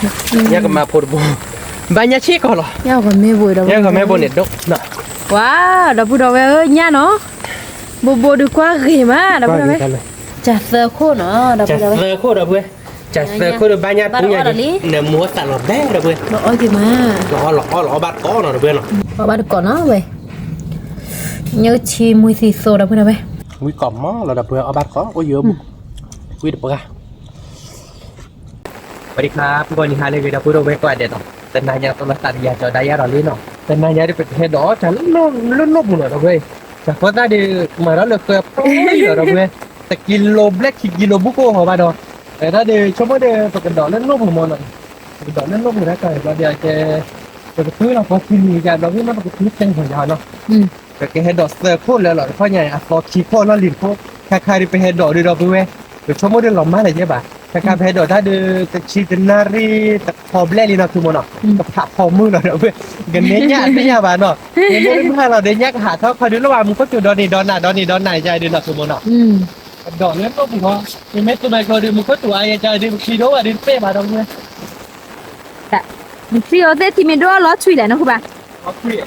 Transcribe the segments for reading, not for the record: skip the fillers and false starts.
Ya que me apurbo. Banyak chico loh. Ya còn mê bùi đâu. Ya que me bonito dok. Nah. Wow, đã bùi đâu về nha nó. Bùi được quá ghê mà, đã bùi đâu về. Chả sơ khô nó, đã bùi đâu về. Chả sơ khô đâu bùi. Chả sơ khô được banyak punya đi. Nè mua salad deh đâu bùi. Lọ gì mà. Lọ bát có nó đâu bùi nó. Lọ bát có nó về. Nhớ chi mùi xì xô đã bùi đâu về. Mùi cỏm á là đâu bùi ở bát có, có dừa bùi. Mùi được bùi. สวัสดีครับทุกคนนี่ฮะเลยวิดีโอพูดเอาไว้ก่อนเดี๋ยวแต่นายาตัวละตัดยาจอได้ยาเราลิ้นเนาะแต่นายาได้เป็นเฮดอฉันลุ่นหมดเลยเว้ยจากว่าได้มาแล้วเลยเกือบเราเว้ยแต่กิโลแบล็กกิโลบุโก้หัวบาดอแต่ถ้าเดี๋ยวชั่วโมงเดี๋ยวปกติดอกเล่นลุ่มหัวมันหน่อยดอกเล่นลุ่มอยู่นะก่อนเราเดี๋ยวจะซื้อเราพอกินมีกันเราไม่มาปกติเต็มหัวยาวเนาะแต่แกเฮดอเซอร์โคตรเลยหรอเพราะไงอ่ะพอขี้โคตรแล้วลิ้นโคตรใครๆไปเฮดอดูเราเว้ยเดี๋ยวชั่วโมงเดี๋ยวเรามาอะไรเยอะบ่ะKakak bedo tadi kecil nari tak problem ni nak semua nak. Tak formu nak ber. Genenya artinya apa nak? Genenya mana lah denya hak thau kau dulu lah muka tu doni dona jadi dia nak semua nak. Don ni tu bukan. Ini tu mereka di muka tu ayah jadi kilo ada pe barang ni. Tak. Mesti ada ti me dua lot cui lah nak ba. Okey.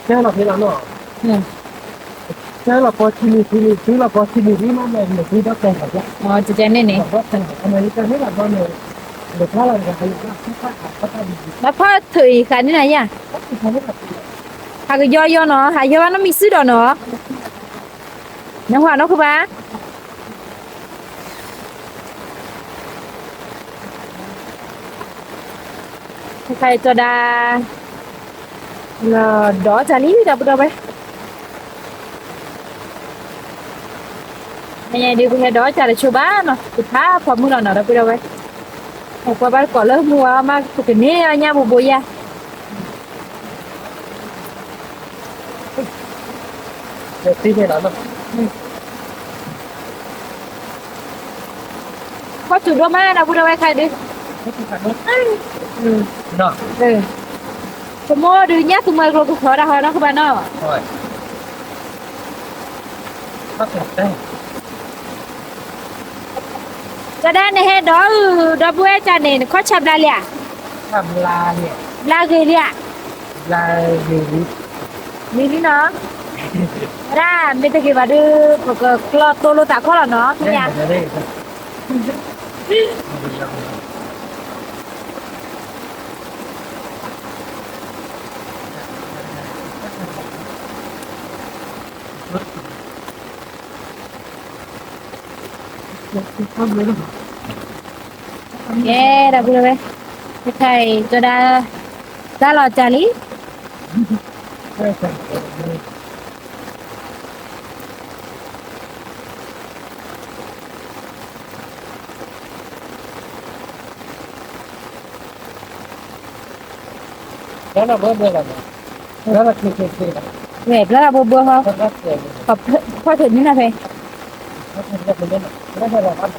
Jangan nak hilang nak. Saya lapor sini ni mana ni kita tengok ya. Oh, jadi ni. Amerika ni lah mana. Betul lah kan. Bapa thử cái này nha. Hà cái do nó, hà do nó mix đó nó. Nó hòa nó không ba. Cái cho đa là đó chả lý đâu đâu vậy. Nhà đi cái đó chả là chua bá nó, cái phá phòng mua nào đâu đâu vậy. Một qua bác có lớp mua mà cái này nha bố bố ya. Tí này đó. Có chủ đô mà đâu bố đâu khai đi. Đó. Tụi mua đi nhá tụi mày rồi tụi khó ra hồi đó các bạn nó. Rồi. Bắt được đây. Cho đàn này hết đó đó bữa cho nên có chập la lẹ. Chập la lẹ. La ghê lẹ. La ghê lẹ. Đi đi nó. Ra bây giờ kì vào đưa một cái lọ tô lô tạ khó là nó thôi nha. Yeah, dah boleh weh. Okay, so dah lọ cari. Đó là bơ là đó là kê. Đẹp là bơ không? Có thử như nào vậy? Đó là ăn.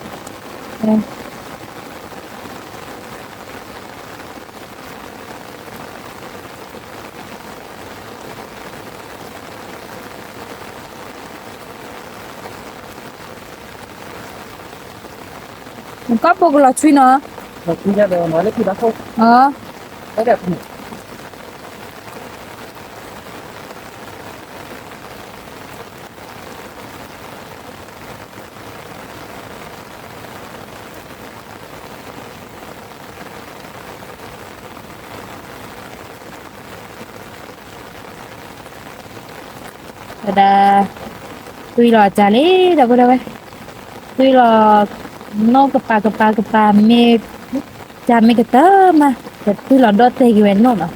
Mình có bộ lọ chui nữa. Lọ chui ra rồi nói lấy thì đã không. Cái đẹp. Ada tui lọ cari dah boleh weh. Tui lọ nó kepa me jam me kata mà tui lọ dot teh gwen no lah.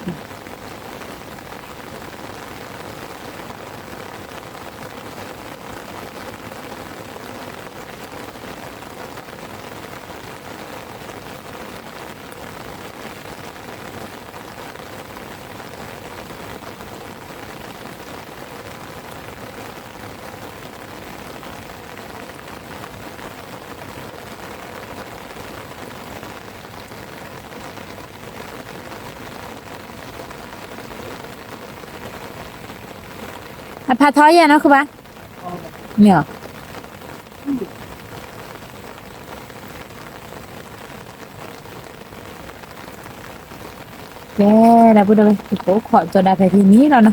Pha thói ra nó không ba? Nhờ. Cái đã bữa đâu cố khỏi cho đa phải thì ní rồi nè.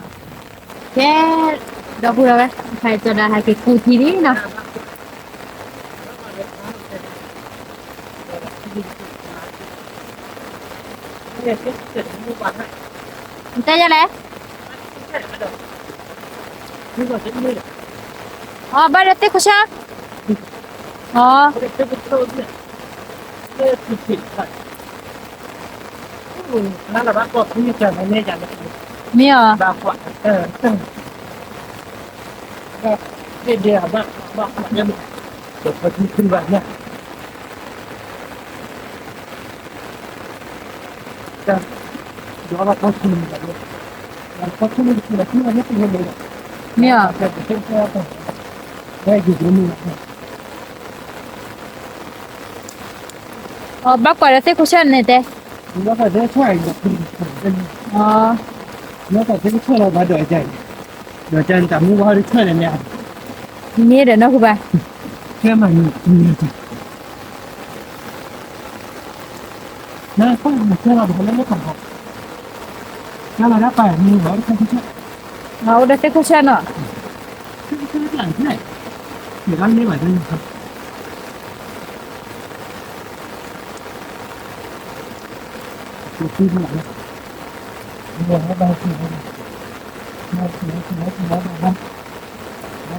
Cái đó bữa đâu phải cho đa hai cái cu thì ní nè. Tay ra đây. Ba đứa tích của sao?นั่นแหละว่าก็ที่จะไม่แน่ใจนะ Mía. บางกว่าเดียวบ้างเนี่ยเดี๋ยวพอที่ขึ้นไปเนี่ยจะเดี๋ยวเราเข้าขึ้นแบบนี้เราเข้าขึ้นแบบที่เราไม่เป็นเลย Mía. แต่เช่นแค่ได้อยู่ตรงนี้ Bác quả đứa tích của sao này thế? แล้วก็ได้ช่วยเป็น แล้วก็ได้ช่วยเรามาเดือดใจแต่ไม่ว่าได้ช่วยอะไรเนี่ย Ní để nó của bà. แค่มันมีใจนะก็เชื่อเราเป็นคนเล่นไม่ขำถ้าเราได้ไปมีหัวที่เขาช่วย Đứa tích của sao nè. ช่วยหลังที่ไหนเดี๋ยวร้านนี้ไหวกันครับดูที่หลังเดี๋ยวให้บางทีนะ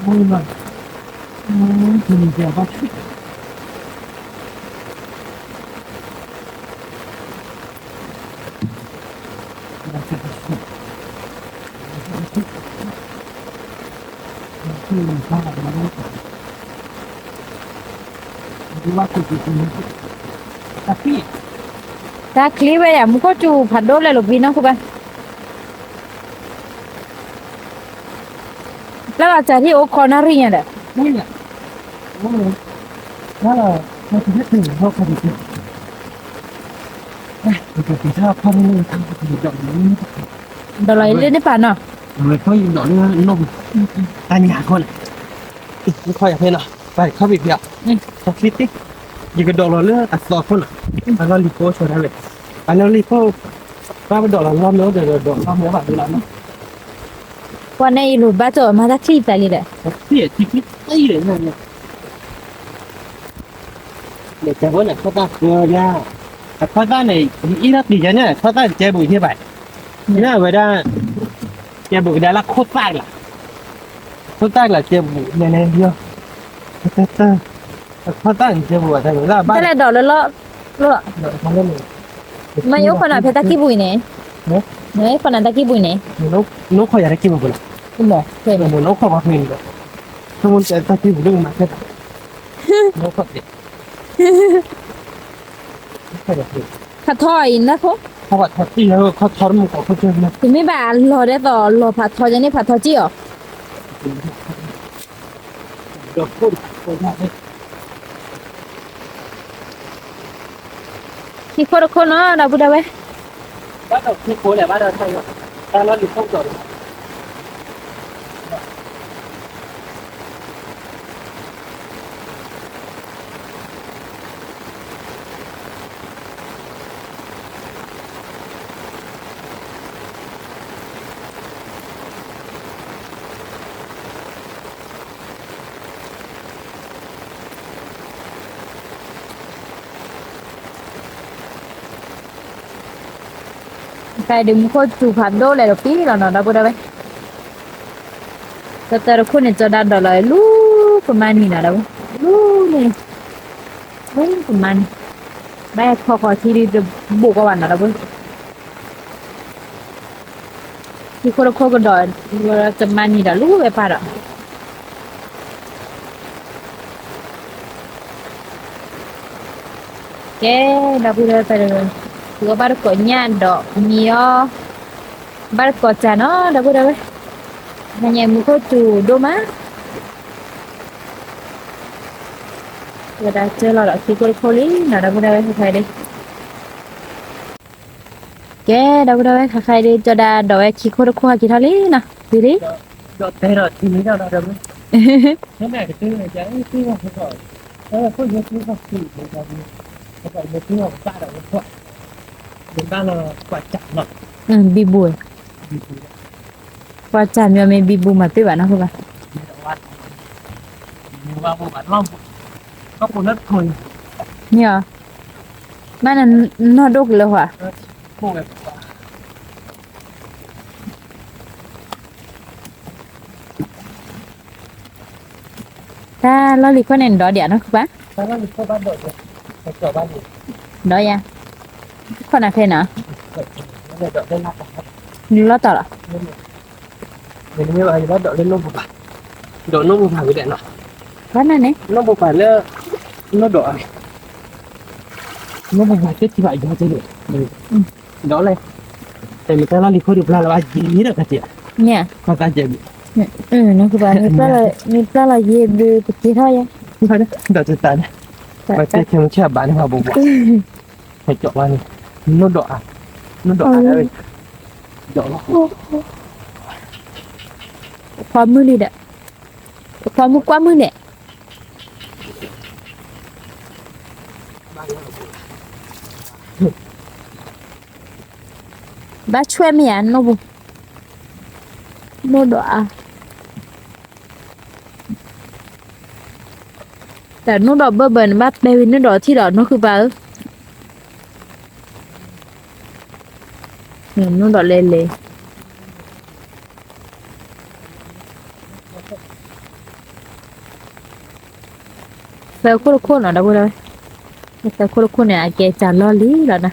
มือหน่อยมีเดียวบ้างที่มันพลาดมาแล้วดูว่าคุณอยู่ตรงนี้แต่พี่ Ta clip bây giờ muốn có chủ phản đốt lại lục vì nó của bà. Là bà trả thì ô con nó riêng à ไม่เนี่ยถ้าเราจะไม่ถึงเราคดีปกติถ้าพ่อไม่ทำคดีดอกนี้ Đó lấy lên đấy bà nè. เลยเขายิงดอกนี้นมตายหยาคนไม่ค่อยอยากเห็นหรอไปเข้าไปเพียบเขาคิดดิยิงกระโดดเราเลือกอัดสอบคนอ่ะอันนั้นรีโก้ช่วยได้เลยอันนั้นรีโก้ว่าไปโดดเรารอบเนื้อเดี๋ยวโดดรอบเนื้อแบบนี้แล้วนะ Qua này lụt ba chỗ mà ta clip tại đi đấy. เสียชีวิตไอ้เลยเนี่ยเดี๋ยวจะว่าเนี่ยเขาตั้งเงยาเขาตั้งในอีนักดีเนี่ยเขาตั้งเจ็บบุยที่ไปเนี่ยเวลาเจ็บบุยได้ละโคตรตายละโคตรตายละเจ็บบุยเนี่ยเดียวเขาตั้งเจ็บบุยแต่เวลาบ้าน Thế là đỏ lỡ lỡ. Lỡ. เขาเล่น Mà yếu con nào phải ta kia bùi nè. Đấy, con nào ta kia bùi nè. นกเขาอยากได้กินบุย Đúng rồi. เหมือนนกเขามาเพียงเลยสมมติจะตะกี้บุยเรื่องมาแค่นกเขาเด็กเขาอยากกิน Thật thôi nó không. เขาว่าทอดที่แล้วเขาทอดมันของเขาเจอนะ Thì mấy bà lò đấy tỏ lò phạt thôi cho nên phạt thôi chứ à? เดี๋ยวพูดคนได้ Thì khô nó đâu bữa đâu ấy. บ้านเราที่โค้ดแหละบ้านเราไทยแต่เราอยู่ต้องจอด Phải đừng có chủ phản đô lại được tí là nó đâu bữa đâu ấy. Tớ tớ khôn này cho đàn đỏ lại lú của mani nào đâu. Lú này. Lú của mani. Bây khó thì đi được bộ các bạn nào đâu. Thì khô cái đỏ cho mani đã lú về pa đó. Cái đâu bữa đâu phải được. Gua barconya dok mio barcocha no dah boleh hanya muka tu doma gua dah cela dah kikul koli dah boleh khai đi ke dah boleh khai đi cho dah doi kikul khu hai thali nè đi đi ดอกแต่ละทีนี้เราได้ไหมนั่นแหละคือจะให้ที่ว่าเขาก่อนแล้วก็ยกที่เขาสี่เลยครับเขาบอกยกที่ว่าป้าเราก็ Chúng ta là quả chặt mà. bibu qua chạm yo me bibu mà tới bạn nó không bạn Nhiều vào một bản long. Có một đất thôi. nhờ mà nó đục rồi hả Không phải. ta lo lì con này đó điện nó không bạn Nó là một ban đội rồi. Một kiểu ban gì? đó ya con nào thế nào Nó để đội lên lắp. lo tao là Mình như vậy nó đội lên nông một bản. Đội nông một bản với điện nào. con này nè Nó một bản là nó đội. Nó một bản chết thì vậy cho chơi được. Đó này. Thì mình ta lo lì khôi được là bao nhiêu được cả chị. nha Còn ta chơi bị. nó không bạn nó là gì được cái thôi ya Thôi đấy, đợi từ từ này. Và tiếp theo chia bán vào bụng. Phải chọn vào này. Nó đỏ à? Nó đỏ à đây. Đỏ nó. ความมือนี่แหละความมุกความมือเนี่ยบ้าช่วยไม่ยันโนบุโนดอ่ะแต่โนดเบอร์เบิร์นบ้าเบวินโนดที่ดอกโนคือบ้าโนดเลยเลยแต่คนอ่ะนะพูดเลยแต่คนเนี่ยแกจะล้อลีแล้วนะ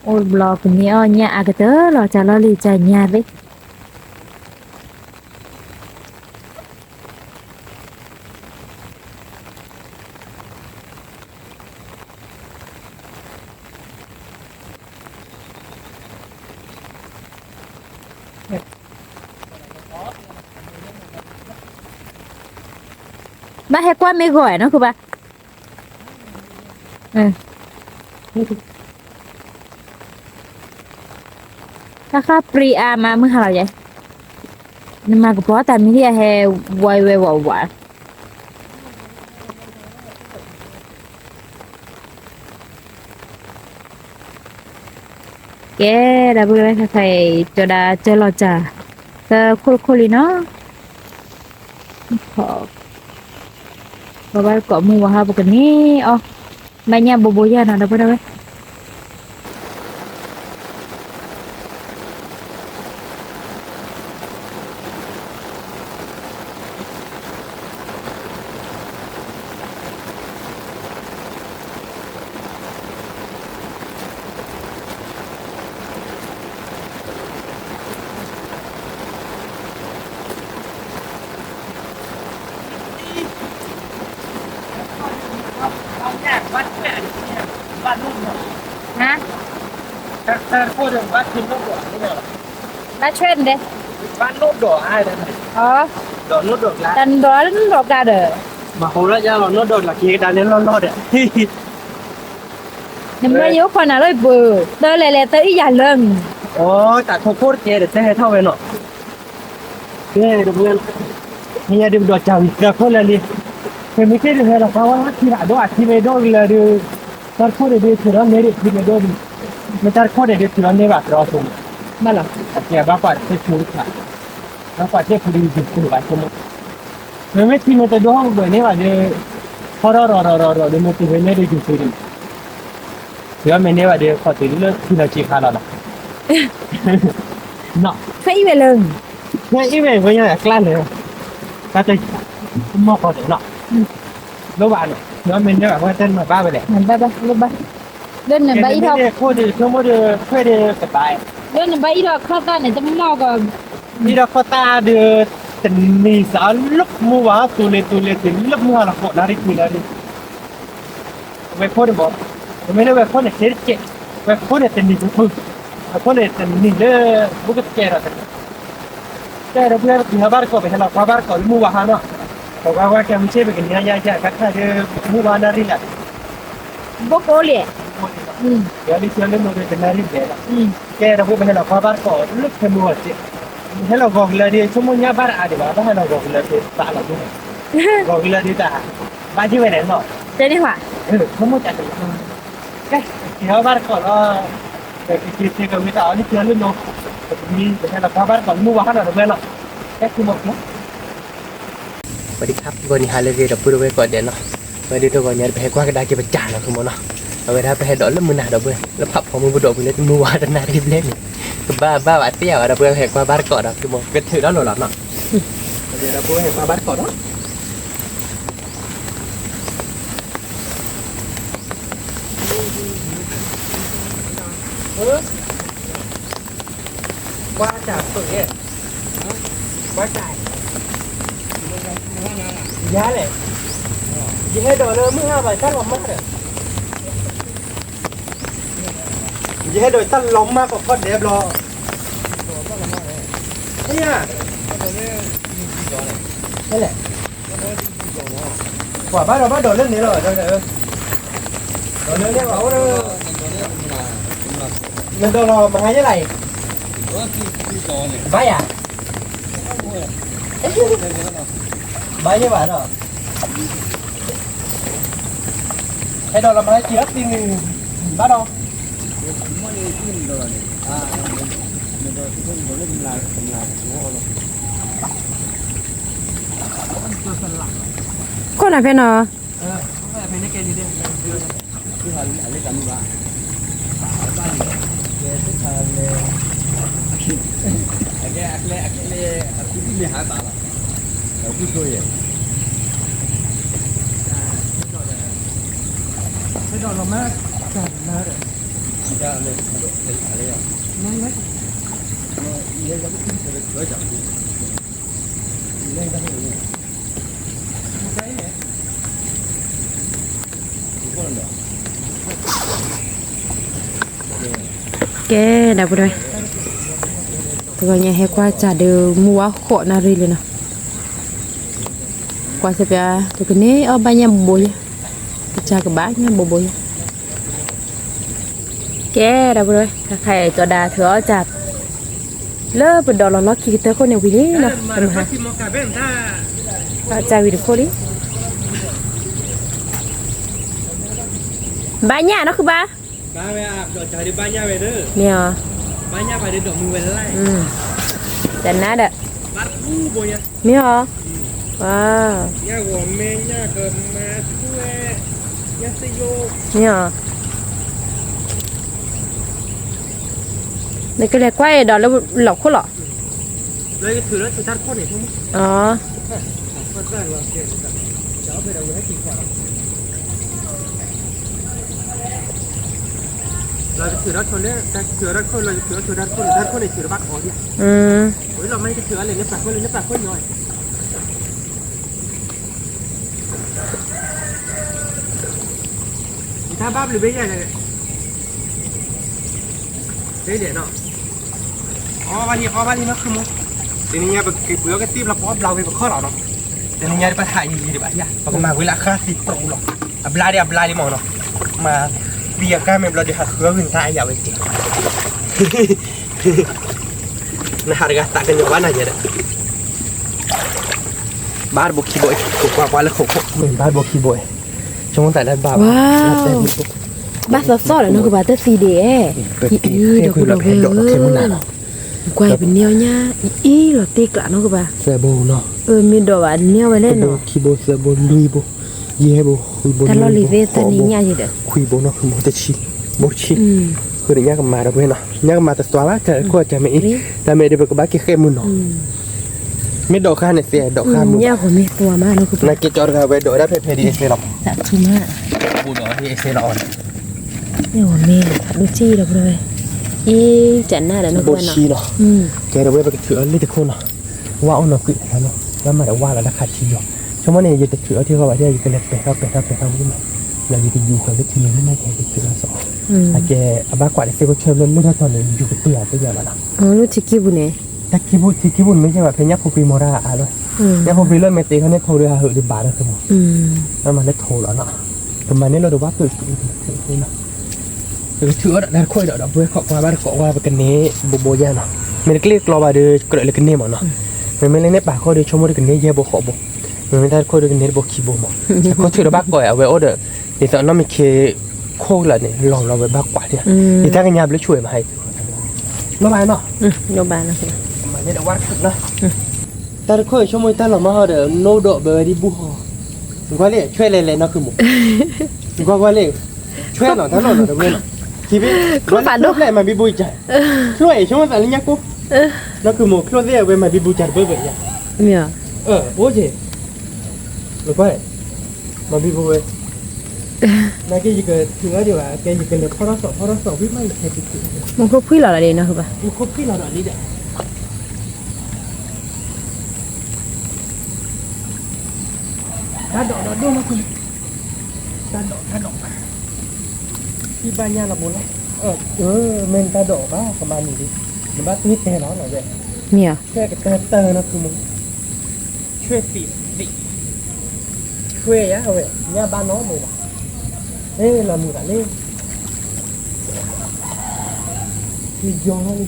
โอ้บล็อกนี้อ๋อเนี่ยอากาเตอร์เราจะล้อลีจะเนี่ยเลยบ้าให้กว่าไม่ก่อยเนาะคือบ้าถ้าข้าปรีอามาเมื่อไหร่ยัยนี่มาก็เพราะแต่ไม่ได้ให้ไวหวานแกดับเบิลเลยค่ะใครจะได้เจอเราจ้ะแต่คนลีเนาะขอเพราะว่าเกาะมือว่าฮาปกันนี่อ๋อไม่เนี่ยโบยานะดับเบิลเลยฮะ Ta khôi được bát kim nốt đỏ thế nào? มาเทรนเด้ Bát nốt đỏ ai đây này? อ๋อ Đỏ nốt đỏ lá. ดันร้อนรอกาเด้อ Mà hồi đó ra là nốt đỏ là kia đã lên lo đấy. ยังไม่ยกคนน่ะเลยเบื่อเตอเลยเตออีหยันเริ่ม Ôi, ta không cốt kia để xe thao về nọ. Cái được lên. Nghe đừng đỏ chào được thôi là đi. Thì mấy cái được là sao khi đã đỏ thì về đôi là được. Ta khôi để đi thì nó nghe được thì về đôi. Mà ta khôi để đi thì nó nghe bạc rõ xuống. มาหรอ Kẻ bác quả sẽ chú cả. Bác quả sẽ phụ đi dịch của bạn không. Nếu mấy khi mà ta đỏ bởi nếu mà đi khó rồi để một tí về nơi đi dịch đi. Thì mình nếu mà đi khó tí nữa thì nó chỉ khá là nọ. ใช่ไปเลย Ngay ý về với nhau là clan này. Ta chơi mò khó để nọ. Đâu bạn này. Nếu mình nếu mà qua chân mà ba về để. หันไปลงไปเดินหนึ่งไปอีทอก Khôi thì không có được thuê đi cái bài. เดินหนึ่งไปอีทอกเข้าตาเนี่ยจะไม่มองก็ Đi đâu có ta được tình mì xã lúc mua hóa tù lệ thì lúc mua là khổ nó đi tù là đi. Về khôi được bỏ. Mấy đứa về khôi này thế chết. Về khôi này tình mì cũng phương. Về khôi này tình mì đứa bố cái kè rồi. Kè đó bây giờ thì bà có phải là qua bà có mua hóa nó. Còn qua kè mình chế về cái nhà nhà các thằng mua hóa nó đi lại. บกโอเล่อืม Giờ đi chơi lên một cái này đi về là. อืม Kè đó bây giờ là qua bà có lúc thêm mua chị. Hello Google đi chúng mình nhá bà đã đi bà hello Google thì tạ là đúng. Google đi tạ. Bà chứ về đấy rồi. เจนี่หว่า Ừ, không có chạy được. Cái thì họ bắt có nó Kita kami tahu ni jalan no. Ni saya nak kabar kalau mu wahana dah benar. Aku mau no. สวัสดีครับวันนี้ฮาเลวีเราพูดไว้ก่อนเดี๋ยวเนาะวันนี้ตัวก่อนเนี่ยไปให้กว่าก็ได้เก็บประจานเนาะทุกคนเนาะเอาไว้ถ้าไปให้ดอกแล้วมือหนาดอกเบื่อแล้วพับของมือบุดอกไปเลยมือวาดหน้าที่เล่นบ้าบาดเตี้ยวเราเบื่อให้กว่าบ้านก่อนเนาะทุกคนก็ถือแล้วหล่อๆเนาะเดี๋ยวเราพูดให้กว่าบ้านก่อนเนาะว่าจากตัวเนี่ยว่าจ่ายยาเลยยี่ให้ดอกเลยมือห้าใบตั้งล้อมมากเลยยี่ให้ดอกตั้งล้อมมากกว่าก้อนเดียบรอเนี่ยนี่แหละกว่าบ้านเราบ้านดอกเรื่องนี้เลยดอกเนี่ยดอกเรื่องนี้เขาเนี่ยเงินดอกเรามาให้ยังไงใบอ่ะใบนี่หวานเหรอให้ดอกเรามาให้เจี๊ยบจริงบ้านเราคนน่ะเพิ่นเนาะ เป็นนักเรียนดีเด่นคือหันอะไรกันวะให้ดอกเรามากจัดนะเด้อนั่นไหมแกได้บ่ได้ตัวเนี่ยให้กว่าจะเดือมัวโคนารีเลยเนาะกว่าจะไปตัวนี้เอาใบยำบุยจะกับบ้านยำบุยแกได้บ่ได้ถ้าใครจะด่าเถอะจัดเลิกเป็นดอกล้อคิดเตอคนในวินี่เนาะทำไมจะวิดีโอดิบ้านเนี่ยเนาะคือบ้าบ้านเนี่ยดอกใจดีบ้านเนี่ยไปเด้อเนี่ยบ้านเนี่ยไปเด้อดอกมือไปไล่แต่น่าเด้อบ้านกู้บ่เนี่ยเนี่ยว้าวเนี่ยว่าแม่เนี่ยก็มาช่วยเนี่ยสิโยเนี่ยนี่ก็เรียกว่าดอกแล้วหลอกคนหรอเลยถือแล้วถือทัดคนเนี่ยทั้งหมดอ๋อคนได้ว่าเก่งจังเจ้าไปเอาให้กี่กว่าเราจะถือรัดคนเนี่ยแต่ถือรัดคนเราจะถือรัดคนเนี่ยถือบักคอเนี่ยโอ้ยเราไม่ได้ถืออะไรเนี่ยปากคนเลยเนี่ยปากคนย่อยถ้าบ้าหรือไม่ใช่เลยเดี๋ยวเนาะอ๋อวันนี้เนาะคือมั้งเดี๋ยวนี้เนี่ยแบบเปลือกกระติบเราเพราะเราไปข้อเราเนาะเดี๋ยวนี้ไปถ่ายดีดีป่ะเนี่ยพอมาเวลาค่าสิโปรหรอกอับลาดิมองเนาะมาเบียร์ก้าเมมเราจะหาเครื่องวิ่งท่าอย่าไปจริงnah harga tak kena mana aja dah bar boki boy kuat lah kok bar boki boy cuma tak ada barบ้าซอๆแล้วเนาะคือบ้าแต่4Dอีดอกดอกกวยเป็นแนวหญ้าอีหลอติกละเนาะคือบ้าเซโบเนาะมีดอกอันแนวไว้เล่นเนาะคีโบเซโบลุยโบเยโบคุยโบถ้าเราลิเวตนี้หญ้าอยู่เด้อคุยโบเนาะคือโมเตชิโบชิคือเดี๋ยวนี้ก็มาแล้วเว้ยเนาะเนี่ยก็มาแต่ตัวว่าก็จะไม่แต่ไม่ได้ไปกับบ้านแค่มุนเนาะไม่ดอกข้าเนี่ยเสียดอกข้ามุนเนี่ยผมมีตัวมากเนาะคือนักเก็ตจอร์กันไปดอกได้เพดีเอเซลล์ตัดทุ่มอ่ะปูดอกที่เอเซลล์เนี่ยผมมีดูจี้ดอกเลยอีจันหน้าเดี๋ยวน้องโบชีเนาะแกเราไปถือนี่ตะคนเนาะว่าเอาหน่อยคือแล้วเนาะแล้วมาแต่ว่าแล้วขาดทีเนาะชั่วโมงนี้จะถือที่เขาบอกที่จะเล็กไปครับนี่มาเราจะอยู่กันได้ทีนึงไม่แค่ถือละสองแต่แกบ้ากว่าเด็กก็เชิญเล่นไม่ได้ตอนนี้อยู่กับเตี่ยตัวอย่างละรู้จิกิบุเนี่ยแต่กิบุนไม่ใช่ว่าเพญาพูปีโมราอะไรเนี่ยพูปีเริ่มเมตีเขาเนี่ยโทรเรือเหอะดิบาร์แล้วคือมั้งแล้วมันได้โทรแล้วเนาะประมาณนี้เราดูว่าคือนี่เนาะคือถือได้ค่อยดอกเพื่อขอว่าบ้านขอว่าไปกันนี้โบย่าเนาะไม่ได้เรียกรอมาเดือกระเลยกันเนี่ยมั้งเนาะไม่เล่นในป่าเขาเดือชมว่ากันนี้เย่โบขอโบไม่ได้ค่อยเดือกันนี้โบคีโบมั้งเขาถือบ้ากก่อยเอาไว้โอเดอร์นี่ตอนนั้นมีเค โคละเนี่ยลองเราไปบ้ากว่าเนี่ยอีถ้ากันยามแล้วช่วยมาให้มาไปเนาะ โยบานนะคือ มาเนี่ยวัดขึ้นเนาะแต่ค่อยชั่วโมงแต่เรามาเดี๋ยวโนโดเบอร์ที่บุหอผมก็เรียกช่วยเลยๆเนาะคือหมูผมก็เรียกช่วยหน่อยถ้าหน่อยเดี๋ยวเว้ยทีนี้วันนี้เลยมาบิบุยใจช่วยชั่วโมงแต่ละเนี่ยกูแล้วคือหมูช่วยเรียกเว้ยมาบิบุยใจเบื่อเนี่ย เนี่ย โอ้ยหรือว่ามาบิบุย那个一个主要的话，跟一个那跑到少会买一台不贵。มันก็พี่หล่ออะไรนะคือป่ะ我可配了哪里的？他倒嘛可，他倒。ที่บ้านย่าละบุญละเมนตาดอกบ้าประมาณนี้ดิมันบ้าตุ้ยแต่ร้อนหน่อยเว้ย เนี่ย แค่กับเตอนะคือมึงช่วยปีดิช่วยยะเว้ยเนี่ยบ้านน้องมึงว่ะเรามีอะไรมียอเลย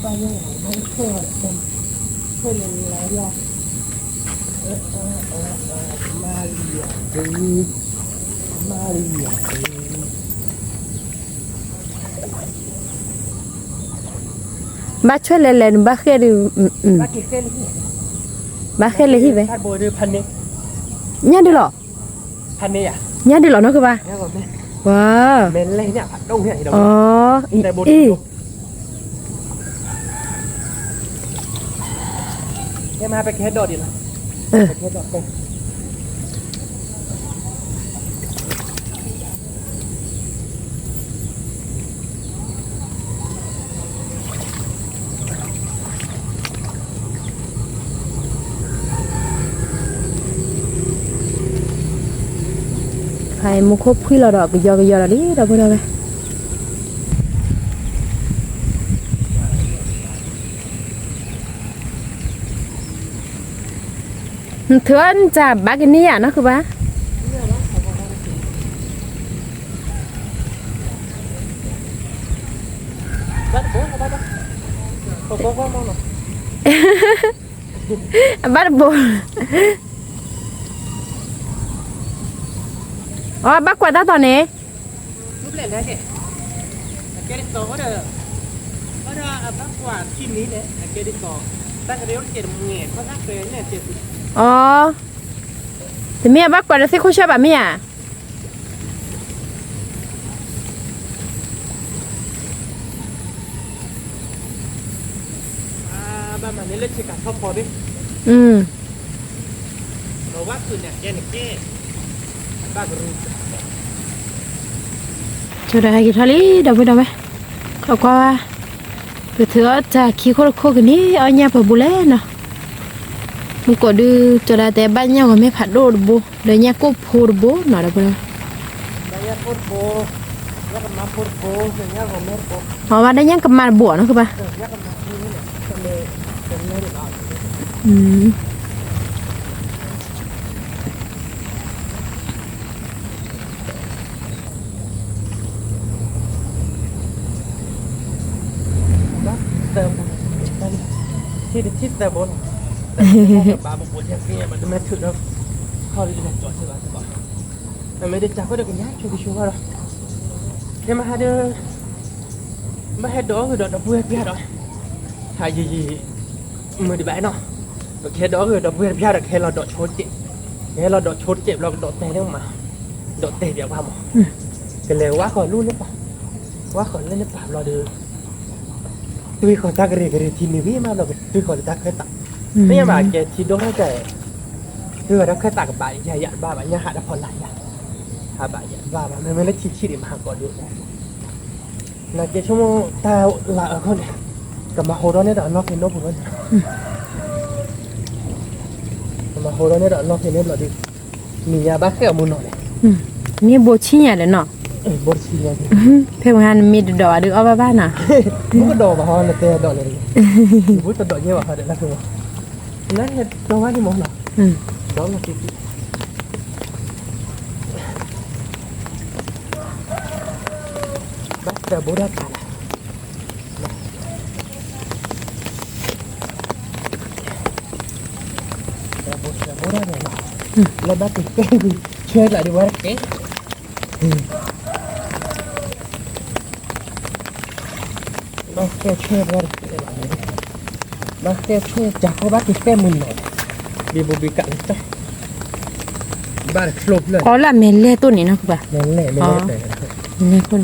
บ้านยังไม่ช่วยเลยช่วยเลยอะไรยอมาเรียบ้าช่วยเล่นๆบ้าแค่ดูบ้านกี่เส้นที่ บ้าแค่เลยที่ไป คาดโบยด้วยพันนี้ เนี่ยดิหรอ พันนี้อ่ะ เนี่ยดิหรอเนาะคือป่ะ เนี่ยก่อนแม่ ว้า เมนเลยเนี่ยตรงเนี่ยเดี๋ยว อ๋อ แต่โบยเนี่ยมาไปแค่ดอดดินะไปแค่ดอดไป ใครมุขพี่หล่อดอกก็ยอละดิเราพูดเอาไปเถื่อนจับบักนี่อ่ะนะคือป่ะ Bắt bố bắt đó. Có mong nào. บ้านบุญอ๋อบ้านกวาดตอนนี้ Lúc này đấy kìa. Cái đi có được. Có ra bác quả chim ní đấy. Cái đi có. Ta cái đấy nó chết một nghề. Có thác về này chết. อ๋อแต่เมียบ้านกวาดสิคุณชอบแบบเมีย Ba mà nên lên chỉ cả thóc phò đi. เราว่าคืนเนี่ยแกนี่แก้บ้าก็รู้ ช่วยได้กี่ทาลีเดี๋ยวไปดูไหมเขาก็เผื่อเธอจะขี้โคตรกันนี่เอาเนี่ยเผื่อบุเล่เนาะมันก็ดูจะได้แต่บ้านเนี่ยก็ไม่ผัดโดดบุเดี๋ยวเนี่ยก็พูดบุหน่อยเดี๋ยวไปดู ได้ยาโคตรโบแล้วก็มาโคตรโบเป็นยาของแม่โบ เพราะว่าได้ยังกับมาบวชนะคือป่ะ ยากับมาที่นี่เนี่ยทะเลเป็นเนื้อเดือดร้อน เติมที่เติมบนบาบุบเนี่ยพี่มันจะไม่ถึงแล้วเข้าได้ยังไงจอดใช่ป่ะแต่ไม่ได้จับก็เด็กกันยากช่วยช่วยเราเดี๋ยวมาหาเด้อมาให้ดอกคือดอกดอกบัวพี่หรอหายยีมือดีแบบเนาะแค่ดอกคือดอกบัวพี่หรอแค่เราดอกโชดเจ็บแค่เราดอกโชดเจ็บเราดอกเตะได้มาดอกเตะเดี๋ยวพาหมอกันเลยว่าขอรุ่นนี่ป่ะว่าขอเล่นนี่ป่ะรอดูtuy còn ta cái thì mình mà là tuy còn ta khai tặng nhưng mà cái thì đó cái tuy là khai tặng bài nhà dặn ba bạn nhà hạ đã còn lại hạ bài dặn ba bạn mới lấy chi để mà hàng còn được là cái trong ta là ở con này cầm mà hồ đó nên là nó thì nó buồn hơn cầm mà hồ đó nên là nó thì nên là đi mình nhà bác cái ở môn nọ này มีโบชี่เนี่ยเลยเนาะ bột xì nhà thì เพื่อนงานมีดอกดึกเอาบ้านน่ะ bút cái đồ mà họ là tè đồ này bút cái đồ như vậy họ để là thường nó hết đâu quá đi món nào đó là cái bắt ra bố đã cả bố đã này là bắt được cái gì chơi lại đi qua cái nó kêu chơi vào nó kêu chơi chả có bắt thì phê mình này đi bộ bị cạn chắc ba được lốpเลย อ๋อละเมนเล่ตัวนี้นะคือป่ะ นั่นแหละไม่ได้แต่ นี่คน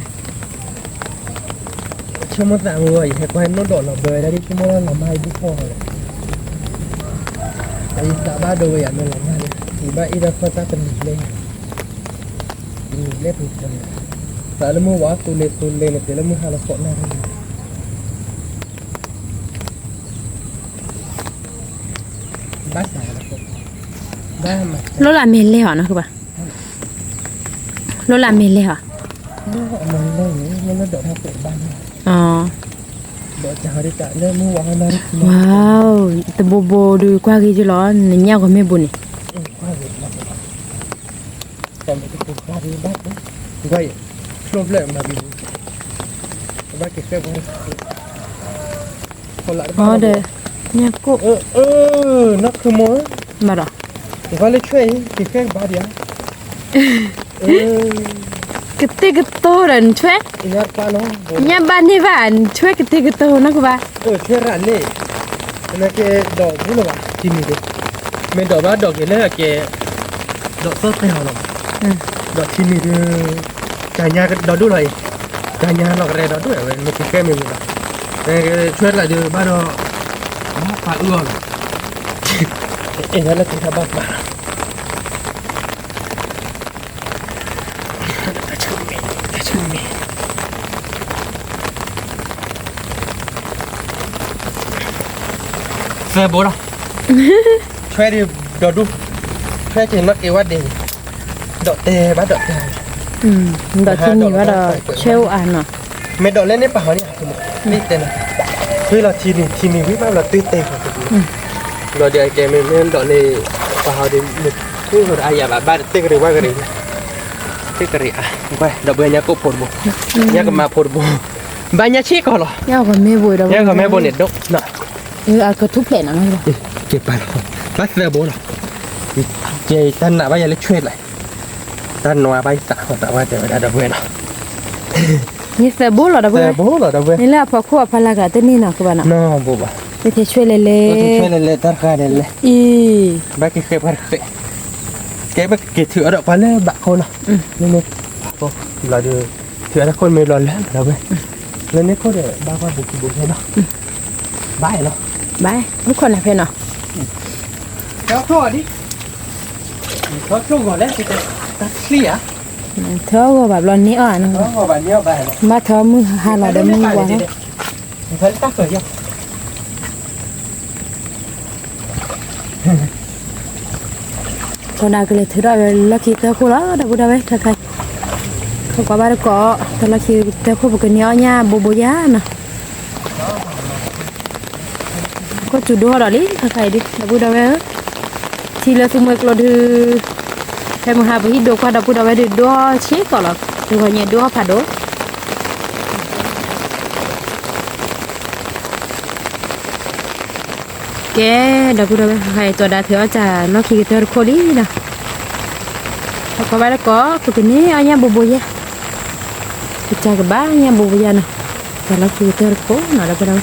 ชั่วโมงต่างเลยให้ไปโน้ตโดดเราเบยแล้วที่ชั่วโมงเราไม่บุกพอเลยไอ้สาบ้าโดยอ่ะมันหลังงานเลยอีบ้าอีเราคนตาเป็นเลยเล็บอีกคนแต่แล้วมือว่าตัวเล็กแต่แล้วมือหาเราโคตรน่ารักบ้าสายแล้วคนบ้ามา โลละเมนเล่เหรอนะคือป่ะโลละเมนเล่เหรอ มันโดดทางเปิดบ้าน อ๋อ โดดจะหาได้จ่ายเรื่องมือวางนั่น ว้าวแต่โบโบดูกว่ากี่จะร้อนเนี่ยก็ไม่บุญนี่ ว่าเห็นมาแต่ไม่ได้ปลูกบ้านบ้านไว้ชอบเลยมาบินบ้านเก็บแค่ไว้คนละ อ๋อเด้อเนี่ยกู นักคือมั้ง มาหรอ แต่ว่าเลยช่วยเก็บแค่บ้านเดียว กระเตกกระโตรันช่วย ยาป้าน้อง เนี่ยบ้านนี่บ้านช่วยกระเตกกระโตนะกูป่ะ ช่วยร้านนี่นั่นแกดอกบุญวะที่นี่ดิไม่ดอกว่าดอกเลยแกดอกต้นเตียวหรอกดอกที่นี่ดิจ่ายยาก็ดอกด้วยจ่ายยาหลอกอะไรดอกด้วยไม่คิดแค่ไม่มีหรอกแต่ช่วยอะไรดิบ้านเราปลาเอื้อเอ็งนั่นแหละที่ทำบ้านปลาเสือโบราณช่วยดิดอกดูช่วยเห็นว่าเกว่าเด่นดอกเตะบ้าดอกเตะ ดอกที่นี่ว่าดอกเชลอ่านเนาะ ไม่ดอกเล่นในป่าเนี่ยนี่เต้นคือเราทีนี้วิบเราตื้อเตะของตัวเราเดี๋ยวแกไม่ดอกเลยป่าเดี๋ยวคือเราอาญาบ้านเตะกระดิ่งว่ากันเลยเตะกระดิ่งอ่ะไปดอกเบี้ยก็ผลบุเนี่ยก็มาผลบุบ้านเนี่ยชี้ก่อนหรอ เนี่ยก็ไม่บุญดอก เนี่ยก็ไม่บุญเนี่ยดอกน่ะ เอากระทุบแผ่นนะมั้ง เก็บไปแล้วบ้านเสือโบราณเจตันน่ะว่าอย่าเล็กช่วยเลยตันนัวใบสาวแต่ว่าจะไม่ได้ดอกเบี้ยนะ นี่เสือบุญเหรอดอก เสื เบี้ อย โบราณดอกเบี้ย นี่แหละพอขั้วพลากาตัวนี้เนาะคือบ้านเนาะ น้อบุบะ ไปเทช่วยเล่ ช่วยเลยตัดขาเลย อี บ้านเก็บไปแกบ้านเก็บถือดอกไปเลยบักคนอ่ะนี่โอ้เราดูถือแล้วคนไม่ร้อนแล้วเราไปแล้วนี่ก็เดี๋ยวบ้าว่าบุกเนาะบ้าเนาะ บายทุกคนนะเพื่อนเนาะ เขาโทษดิเขาช่วงก่อนแล้วจะตัดเสีย เธอก็แบบร้อนนี้อ่ะนะ เขาบอกแบบนี้ไป มาเธอมือหาเราได้มือวาง เพิ่นตักเกิดยัง ตอนนั้นก็เลยเธอได้ลักกี้เธอคู่แล้วได้บุได้ไหมถ้าใครเขาก็บ้านก็แต่ลักกี้เธอคู่บุกันเนี้ยเนี่ยโบยานะก็จุดดูหรอลิถ้าใครดิได้บุได้ไหมทีละสมัยก็ดูใครมาหาไปฮิตดูก็ได้บุได้ไหมดูเช็คก่อนหรอดูว่าเนี่ยดูผ่าดูแกได้บุได้ไหมใครตัวได้เธอจะลักกี้เธอคู่ลินะเขาไปแล้วก็พวกนี้อันนี้บุบยาkita ke banyak bubuyan kalau kita ko nada pada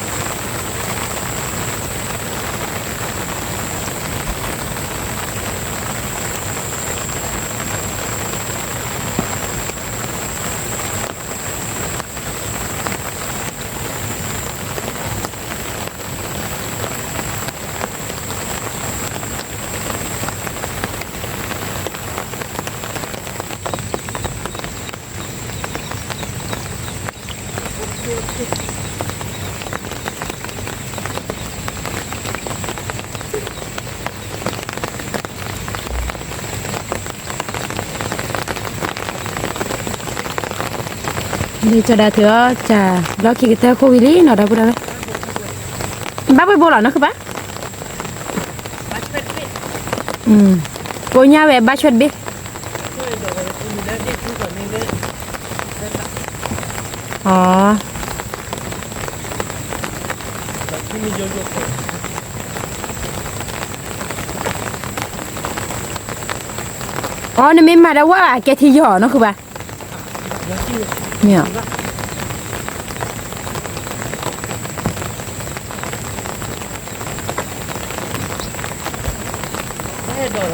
đi cho đã thừa chả lo khi kita khu vili nó đâu đâu bác với bố là nó không bác bố nhà về bác chuẩn bị nên mình mà đâu quá cái thì nhỏ nó không bác เนี่ย Thế đồ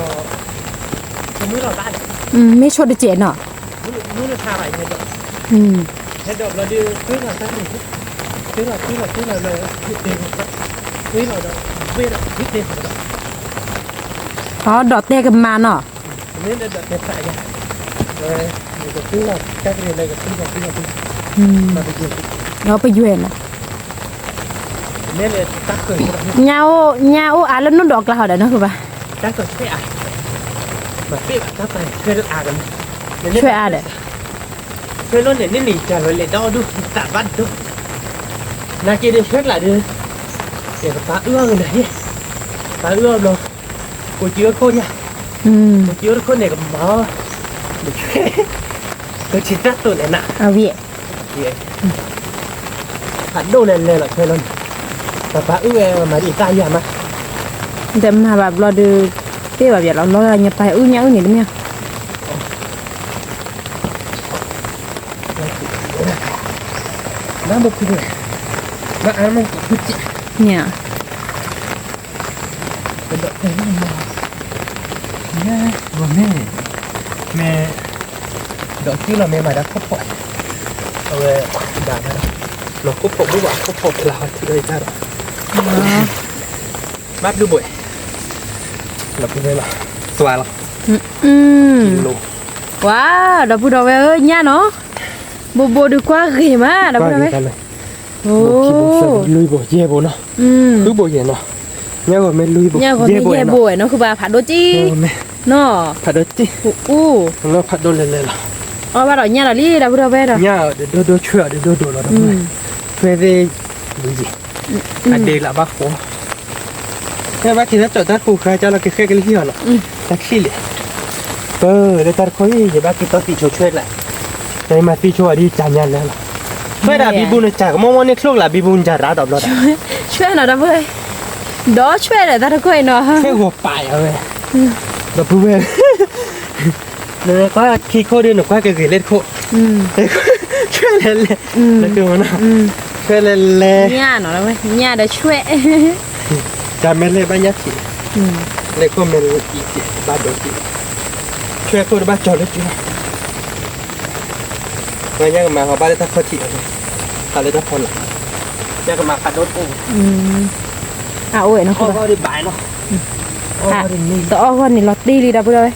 cái mũi lò tan ไม่ชดได้เจนเนาะ mũi nó tha vậy thế đồ อืม thế đồ là đi cứ là cái gì cứ là hít tiền cứ là bây giờ hít tiền อ๋อดอกเตะกันมาเนาะ nên là đẹp tại nha rồi cứ là cái này đây là cứ là อืม mà bây giờ เราไปอยู่เห็นนะ nên là tắt cười เงาอ่ะแล้วนุ่นดอกกระหอดเนาะคือป่ะ tắt cười thế à mà biết tắt này thuê được à gần ช่วยอาเด้อ thuê luôn để nên nghỉ trả lời lại đo đu tạ văn đu là kia đi hết lại đi để phá ưa người này phá ưa rồi cô chứa khôn nha อืม cô chứa khôn này cầm mỏ để thuê tôi chỉ tắt tôi này nè เอาเวีย hẳn đâu này là thuê luôn mà phá ưa mà đi ra nhà mà แต่มาแบบเราดูเตี้ยแบบเราเนี่ยไปเงี้ยเนี่ย nó một cái này nó ăn một cái chị เนี่ย cái đợt thế này mà mẹ vừa mẹ đợt chứ là mẹ mày đã khóc phổi rồi đã nó khóc phổi đúng không khóc phổi là thì đây ta rồi อ๋อ bắt đưa bụi là cái này là xòa lắm อืม luôn ว้าวเราพูดเอาไว้เนี่ยเนาะโบดูกว่าเห็นมั้ยเราพูดเอาไว้ này โอ้ lui bụi dê bụi nó อืม cứ bụi vậy nó nhớ rồi mẹ lui bụi เนี่ยก็มีแย่บ่วยเนาะคือว่าผัดโดจิ mẹ เนาะ phải đợt chứ อู้ nó phải đôi lên là อ๋อว่าเราเนี่ยเราลีเราพูดเอาไว้เนาะ nhá để đưa chuyện để đưa đồ nó đâu này thuê về cái gì anh đây là bác phố thế bác thì nó chọn tát khu khai cho là cái hiền nó tát xí lệ để tát khói thì bác thì tao thì cho chuyện lại đây mà phi cho đi trả nhà lên là bây giờ bị bùn trả mong mong lúc là bị bùn trả ra đọc rồi ช่วยหน่อยนะเว้ยดอช่วยหน่อยตาตะก้อยเนาะ cái hộp bài rồi đọc bùn về nên có khi cô đi nó qua cái gì lên cô อืม chuyện lên lên là cái mà nó อืม chuyện lên lên เนี่ยเนาะเว้ยเนี่ยเดี๋ยวช่วย trả mẹ lên bao nhiêu chị อืม lấy cô mẹ lên chị ba đồ chị chuyện cô ba trò lên chưa rồi nhá mà họ ba lên ta khó chị rồi ta lên ta khó lại nhá mà phạt đốt ô อืมอ่ะโอ้ยเนาะคือ ô ว่า có đi bài nó ô ค่ะ có đi ni ต่อก่อนนี่ลอตตี้ลีเราพูดเอาไว้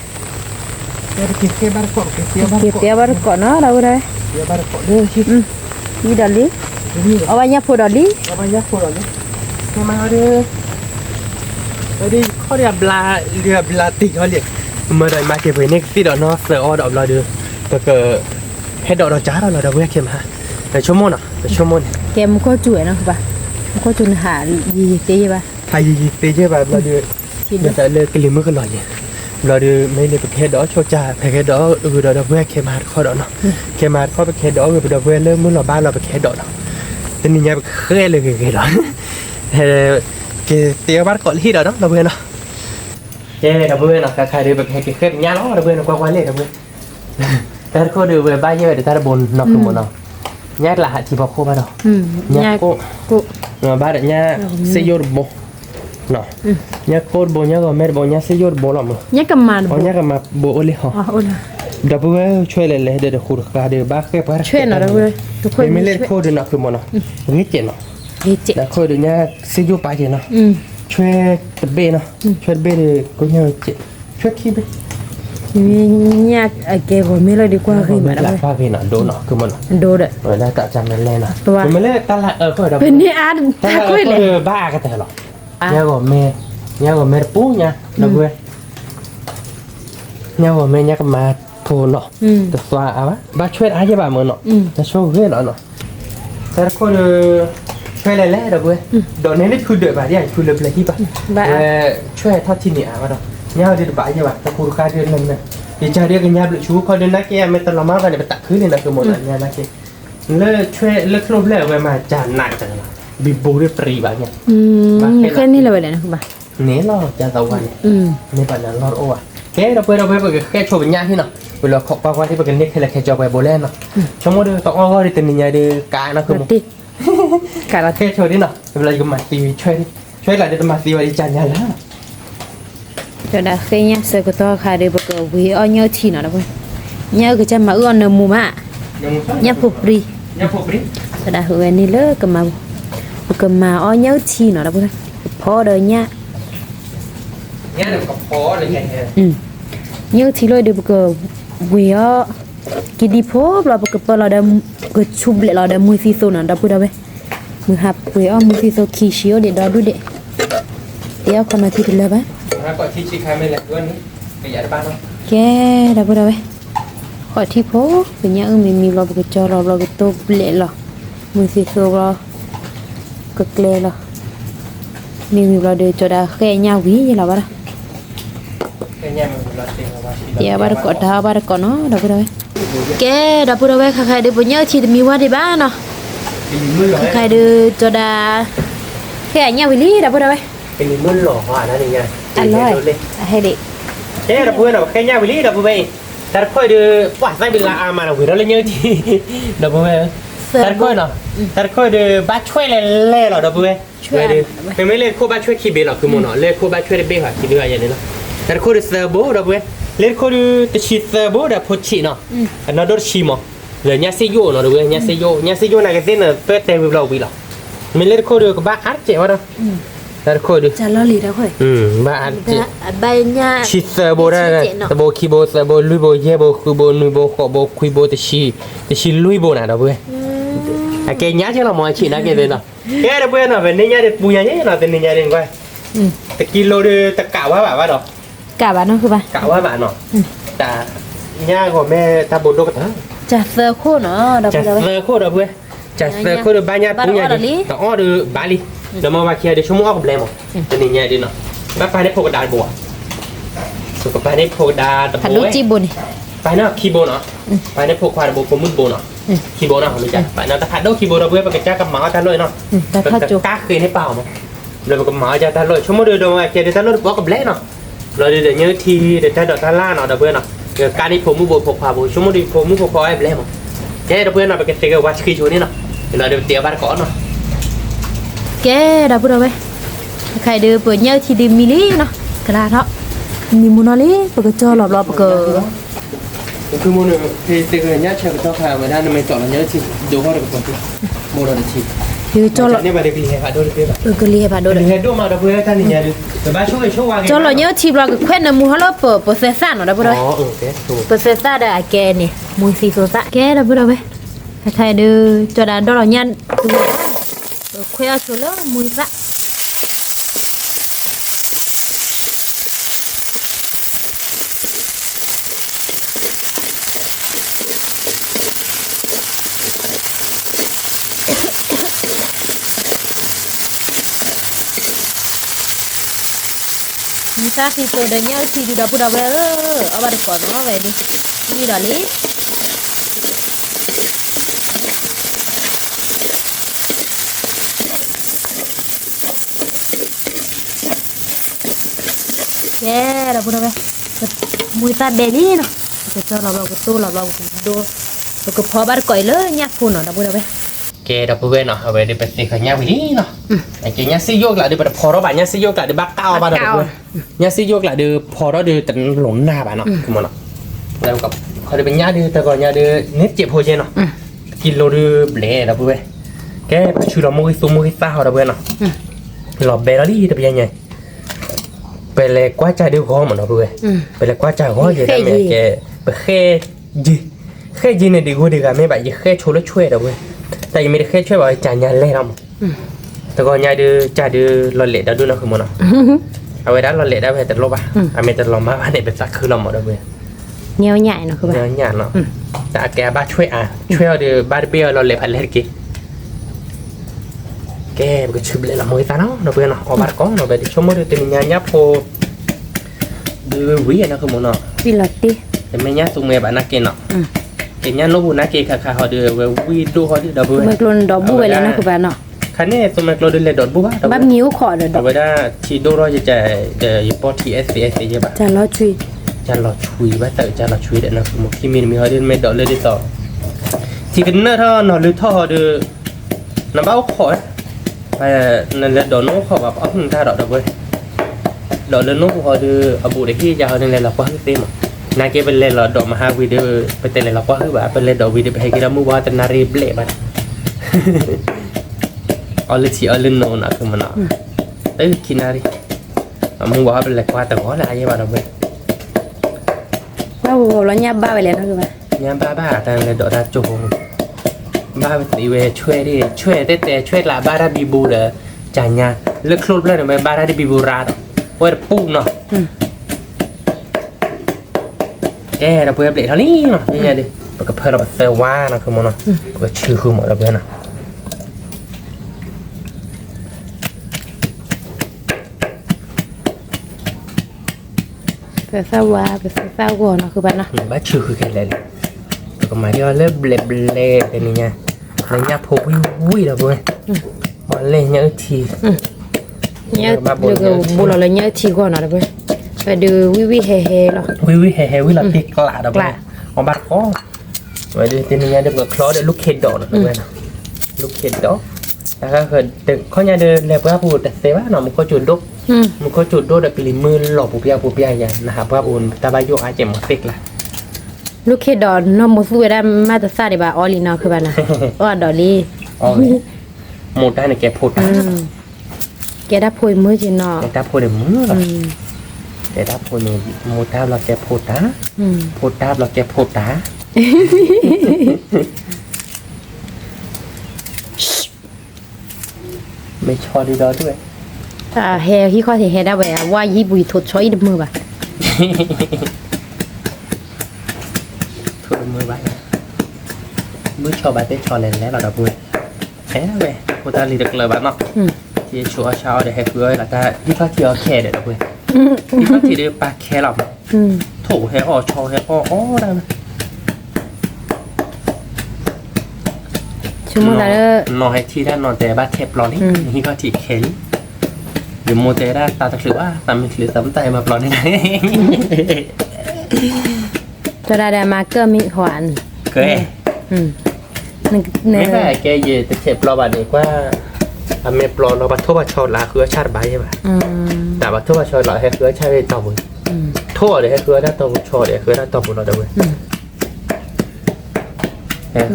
nhá đi kia ba cọ kia เก็บเตี้ยบ้านก่อนเนาะเราพูดเอาไว้ kia ba cọ đưa chứ มีดอลลี่ đi เอาไว้เนี่ยพูดดอลลี่ เอาไปยักษ์คนนี้มามาเด้อđiเขาเรียกบลาติเขาเรียกเมื่อไรมาเก็บไว้เนี่ยที่ดอกเนาะเสืออดอกเราเด้อแต่ก็ให้ดอกเราจ้าเราเด้อเว้ยเข้มฮะแต่ชั่วโมงอ่ะแต่ชั่วโมง แกมันก็จ่วยเนาะคือป่ะมันก็จุนหายีเตี้ยป่ะ ไทยยีเตเจแบบเราเด้อ ที่ เดี๋ยวแต่เลยกลิมมือกันหน่อยเนี่ยเราเด้อไม่เลยไปแค่ดอกโชจ่าไปแค่ดอกเราเว้ยเข้มฮะข้อดอกเนาะเข้มฮะข้อไปแค่ดอกไปดอกเว้ยเริ่มมือเราบ้านเราไปแค่ดอกเนาะแต่นี่ยังไปเคยเลยกี่ดอกcái tiếng bắt cọ lít đó đó là nó cái là bữa nó khai được cái khép nhá nó là bữa nó qua lên là bữa ta có được về bao nhiêu để ta buồn nó cũng buồn nó nhát là chỉ vào khô ba đâu อืม nhát cô กู mà ba để nhá xây vô bộ nó nhát cô bộ nhá rồi mẹ bộ nhá xây vô bộ lắm rồi เนี่ยกำมันบ่ nhá cái mà bộ oli họ อ๋อโอ้ย đập bữa chơi lên lên để khu được cả để ba cái ba ช่วยหน่อยนะเว้ยทุกคน ไม่เล่นโคตรnóคือมันnó ghét chết nó ดีเจ็บ đã khôi được nhá xây vô bài gì nó อืม ช่วยตัดเบนเนาะช่วยเบนก็ยังเจ็บช่วยขี้เบน เนี่ยแกบ่มีเลยดีกว่าคือมา หลั แล้ว กว่าเบนอ่ะโดนเนาะคือมัน โดดอ่ะ ได้กะจำนั่นแหละนะ ตัว มันไม่เล่นตลาดก็ได้ เป็นนี่อาร์ต ตลา ทั ด กไว้เลย ก็บ้ากันแต่หรอกเนี่ยก็แม่เนี่ยก็แม่ปูเนี่ยนะเว้ยเนี่ยก็แม่เนี่ยก็มาโทนเนาะ อืม แต่ว่าอ่ะบ้าช่วยอะไรบ้างมึงเนาะ อืม จะช่วยเพื่อนเนาะแต่คนช่วยอะไรแล้วเว้ยโดนนี่คือเดือดแบบนี้คือเลือบเลยที่ป่ะช่วยทอดที่นี่อ่ะว่าเนาะเนี่ยเดือดแบบนี้ป่ะแต่คุณค่าเดือนนึงเนี่ยดีใจเรียกกันยาบลูชูพอเดินนักแกไม่ตลอดมากันเนี่ยไปตักขึ้นเลยนะคือหมดอันเนี่ยนักแกเลิกช่วยเลิกครบแล้วไปมาจานหนักจังเลยบิบูด้วยปรีแบบเนี่ย อืมแค่นี้เลยนะคือป่ะ เนี่ยเราจะตะวัน อืม เนี่ยปัญญาเราโอ้ะแกเราไปแค่โชว์ปัญญาที่เนาะ เวลาเขาป้าว่าที่เป็นนี่แค่ละแค่จอไปโบแลนเนาะชั่วโมงเดียวต้องอ้อก็ได้แต่เนี่ยเดือกายนะคือ ร มึ ถ ง ติดกะละ แค่ช่วยดิเนาะเวลาก็มาตีช่วยหลายเดือนมาตีวันจันทร์ยันแล้ว เดี๋ยวนะเคยเนี่ยเสกตัวค่ะเดี๋ยวบอกว่าเอาเนื้อที่หน่อยนะเพื่อนเนื้อก็จะมาอ้อนเนื้อหมูมะเนื้อผูปรี ยังพบดิ เดี๋ยวนะเฮ้ยนี่เลยก็มาเอาเนื้อที่หน่อยนะเพื่อนพอเดี๋ยวเนี่ย เนี่ยเดี๋ยวก็พอเลยแค่ เนื้อที่เลยเดี๋ยวบอกว่ากินดีพบเราบอกว่าเราได้ก็ชุบเลยเราได้มือซีโซน่ะเราพูดเอาไว้มือหับว่ามือซีโซขี้เชียวเดี๋ยวเราดูเด็ดเดี๋ยวคนมาที่ดูเลยไหม ถ้าก่อนที่ชิคายไม่แหลกด้วยนี่ไปยัดบ้านเนาะ แกได้บ่ได้เว้ยขอที่โพเป็นยังมีเราก็จอเราก็ตบเละหรอมือสิโซเราก็เกลหรอมีเราเดจอดาแค่ยาวิล่ะบ่ล่ะ แค่เนี่ยมันเราเต็มว่า เดี๋ยวบ่ได้กดดาบ่ได้กดเนาะได้บ่ได้เว้ยแกได้บ่ได้เว้ยใครๆได้บ่เยอะที่มีว่าได้บ้านเนาะ เป็นมือหล่อ ใครๆได้จอดาแค่ยาวิลี่ได้บ่ได้เว้ย เป็นมือหล่อว่านั่นเองไง อร่อยให้เด็ก เฮ้ยเราพูดเราแค่เนี่ยวิลลี่เราพูดไปแต่ค่อยดูว่าใส่เป็นลาอามาเราคุยเราเล่นเยอะทีเราพูดไปแต่ค่อยเนาะแต่ค่อยดูบ้าช่วยเล่เราเราพูดไปช่วยดูเป็นไม่เล่นคู่บ้าช่วยคีเบลหรอกคือโมโนเล่นคู่บ้าช่วยได้เบ้ค่ะคีเบลอย่างนี้เนาะแต่ค่อยดูเซอร์โบเราพูดเล่นค่อยดูตัวชีเซอร์โบเราพูดชีเนาะอันนั้นโดนชีมั้งเลยเนี่ยซีโยเนาะเราพูดเนี่ยซีโยน่าจะเส้นเปิดเต็มเราวิลล์ไม่เล่นค่อยดูก็บ้าอาร์เจ้าเนาะแต่ค่อยดู จะลอลีได้ค่อย บ้าอาร์เจ้ ใบหญ้า ชิเซอร์โบได้เลยตะโบคีโบตะโบลุยโบเยโบคุยโบนุยโบขอโบคุยโบตะชีลุยโบน่ะดอกเว้ยอะแกญาติเรามอชีนะแกเด้เนาะแกดอกเว้ยเนาะเป็นเนี่ยเด็ดปุยเนี่ยเนาะเป็นเนี่ยเด็ดกว่าตะกิโลเดตะกะว่าแบบว่าดอก กะบ้านเนาะคือบ่ กะว่าแบบเนาะแต่ย่าของแม่ตาบุโดกตะ จะเซอร์โคเนาะได้ จะ บ่ได้ เซอร์โคดอกเว้ยจะเซอร์โคดบ้านญาติปุยเนี่ยตะอ้อเดบาลีเดี๋ยวมาว่าเคลียร์เดี๋ยวชั่วโมงออกแบลมั้งเป็นเนี่ยเด็ดเนาะบ้านไปได้พกดาบัวสุขภาพได้พกดาตะ ผัด โบ ลูกจีบุนี่ ไปเนาะคีย์บอร์ดเนาะไปในพวกควายโบกมุดโบเนาะคีย์บอร์ดเนาะรู้จักไปเนาะแต่พัดโดคีย์บอร์ดเราเพื่อไปกระจายกับหมากันเลยเนาะ แต่ถ้าจุ กล้าคืนให้เปล่ามั้งเราไปกับหมาจะทันเลยชั่วโมงเดียวมาเกียร์เดี๋ยวทันเลยบอกกับเล่เนาะเราเดี๋ยวเนื้อทีเดี๋ยวทันดอกทันล่าเนาะเดี๋ยวเพื่อนเนาะเดี๋ยวการที่ผมมือโบพกพาโบชั่วโมงเดียวผมมือพกพาไอ้เล่มั้งเดี๋ยวเพื่อนเนาะไปกันเตะกับวัชคีโชนี่เนาะเดี๋ยวเราเดี๋ยวเตะบ้านก่อนเนาะ แกได้บ่ได้เว้ยใครเด้อเปิดเยอะที่ดิมิลี่เนาะกะลาเนาะมีมูนอลี่ปกจอรอบๆก็ คือโมเนี่ยที่เตะกันเนี่ยเชื่อกับเจ้าข่าวมาได้ในไม่ต่อแล้วเนี่ยที่ดูเขาเดี๋ยวก่อนที่โมเราจะชิม คือจอร เนี่ยมาเด็กเลี้ยงดูเด็ก ก็เรียบาโด เด็กดูมาเดี๋ยวเพื่อนท่านนี่ดูแต่บ้านช่วยช่วง จอรเยอะที่เราก็แควนมูฮัลโหลเปิดโปรเซสซ่าเนาะได้บ่ได้ อ๋อแกถูก โปรเซสซ่าได้แกนี่มูซีโซซ่าแกได้บ่ได้เว้ยใครเด้อจอดาดอลยันตัวคุยเอาชัวร์มูซ่า Misa si todanya si di dapur dapur apa ada kono kayak di ini dali ya dapur dapur muita beli no kita lalu do ke pobar koile nyak puno dapur dapur แกดับเบิลเนาะเอาไปเดี๋ยวไปเตะขันยาวิลีเนาะไอ้แกยาซิโยกละเดี๋ยวไปพอเราบ้านยาซิโยกละเดี๋ยวบ้าเก้าบ้านเราด้วยยาซิโยกละเดี๋ยวพอเราเดี๋ยวแต่หลงหน้าบ้านเนาะคือมันเนาะแล้วกับเขาเดี๋ยวเป็นยาเดี๋ยวแต่ก่อนยาเดี๋ยวเน็ตเจ็บหัวใจเนาะกินโลเดี๋ยวเละดับเบิลแกไปชูเราโมกิซูโมกิซ่าดับเบิลเนาะหลอบเบลลี่เดี๋ยวเป็นยังไงไปเลยกว่าใจเดี๋ยวคอมันดับเบิลไปเลยกว่าใจคอเยอะแม่แกไปแค่ยีเนี่ยดีกว่าดีกันไม่แบบยี่แค่ชูแล้วช่วยดับเบิลแต่ยังไม่ได้แค่ช่วยว่าจ่ายยาเล่นแต่ก็ยาดื้อจ่ายดื้อหลอดเล็ดได้ด้วยนะคือมันเอาไว้ได้หลอดเล็ดได้ไปแต่ลบอ่ะอเมริกันลอมาบ้านเนี่ยเป็นสักคือเราหมดเลย เงี้ยวใหญ่เนาะคือแบบ เนี่ยเนาะแต่แกบ้าช่วยช่วยเอาดื้อบ้าเบี้ยหลอดเล็ดพันเล็ดกี่แกก็ชุบเลยละมือตาเนาะเราเพื่อนเนาะเอาบาร์ก้องเราไปชั่วโมงเดียวเต็มยายับโพดื้อวิ่งนะคือมันเนาะ วิลติ แต่ไม่ยับตุ้งเมย์บ้านนักเก็นเนาะเก็นยันโนบุนักเก็นค่ะเขาดื้อเววีดูเขาดื้อดับเบิ้ล เมื่อกลนดอกบัวเลยนะคือแบบเนาะ คันนี้ตัวมันเราดูเลยดอทบัว บ้านิ้วขอเด้อดอ เอา ก ไว้ได้ชีโดรอจะยิปอทีเอสเอสเยอะป่ะ จะรอช่วย จะเราชุยว่าแต่จะเราชุยเด็ดนะคือมุกที่มีเขาเดินไม่ดอกเลยได้ต่อที่กันเนอร์ท่อนอนหรือท่อเดือน้ำเบ้าขอไปนั่นแหละดอกน้องขอแบบเอาหุ่นท่าดอกเด้อเว้ยดอกเลือนน้องขอเดือเอาบุตรที่ยาวนั่นแหละเราก็ให้เต็มนาเก็บเป็นเล่นเราดอกมาหาวิดีโอไปเต้นเลยเราก็ให้แบบเป็นเล่นดอกวิดีโอไปให้กินแล้วมือว่าแต่นารีเบล่บ้านเอาเลยที่เอาเล่นโน่นนะคือมันอ่ะกินนารีมึงว่าเป็นเล็กว่าแต่ว่าอะไรบ้างเราเว้ยว่าบ่แล้วยับบ้าไปแล้วนะคือว่า nhà ba đang là đỡ ra chụp ba bị về chơi đi chơi là ba ra bị bù để trả nhà lực lụt lên rồi ba ra đi bị bù ra đó quay được bù nó cái là bữa để thằng ní nó như vậy đi cái phơi là phơi qua nó không muốn nó cái chữ không mở được bên nàoไปเฝ้าว่าไปเฝ้าก่อนเนาะคือบ้านเนาะ bác chữ cái này còn mà đi lớp lẹp lẹp cái này nha lấy nhà phục vui là vui bọn lên nhớ thì nhớ được bù là lấy nhớ thìก่อนเนาะเด้อไปดูวิเฮเฮเนาะ วิเฮlà tiếc lạ đó vậy mà bắt có vậy đi tên nhà được khó để lúc hết đỏ nữa vậy lúc hết đỏ ta có được có nhà được lẹp qua bùแต่เซว่าเนาะมันก็จุดดกมันก็จุดดกได้ปีมือหลอกปูเปียอย่างนะครับว่าบุญตาบายุอาเจมเฟกล่ะลูกเคดอนเนาะบ่สู้ได้มาแต่ซาได้บ่าออลีเนาะคือบ้านน่ะว่าดอลี่อ๋อหมดได้เนี่ยแกพูดแกได้พอยมือจิเนาะแกได้พูดเดี๋ยวมือแกได้พูดเนี่ยหมดได้เราแกพูดนะพูดได้เราแกพูดนะไม่ชอบดีดอด้วยถ้าเฮที่ข้อที่เฮได้แบบว่ายี่บุยทดช้อยดมือบ่ะทดมือไว้มือชอบไปเต้ชอบเล่นแล้วเราดับมือแค่นั้นเว้ยกูตาลีดึกเลยบ้านเนาะที่ชัวร์เช้าเดี๋ยวให้เพื่อนแล้วก็ที่พักที่เอาแค่เดี๋ยวดับมือที่พักที่เดี๋ยวปลาแค่หลับโถให้ออชอให้อ้อได้ไหมชั่วโมงละนอนให้ที่ได้นอนแต่บ้านเทปร้อนนี่ก็ที่เคลี่หรือโมเตได้ตาตะคริวว่าตามีหรือซ้ำใจมาปลอนได้ไงจะได้มาเกอร์มีขวานเกยไม่ได้แกเย่แต่เทปรอบานนี้ว่าอเมปลอนเราบัดทั่วบัดชอดละคือชาติใบใช่ไหมแต่บัดทั่วบัดชอดเราให้คือชาติต่อบุญทั่วเลยให้คือได้ต่อบุญชอดเลยคือได้ต่อบุญเราด้วย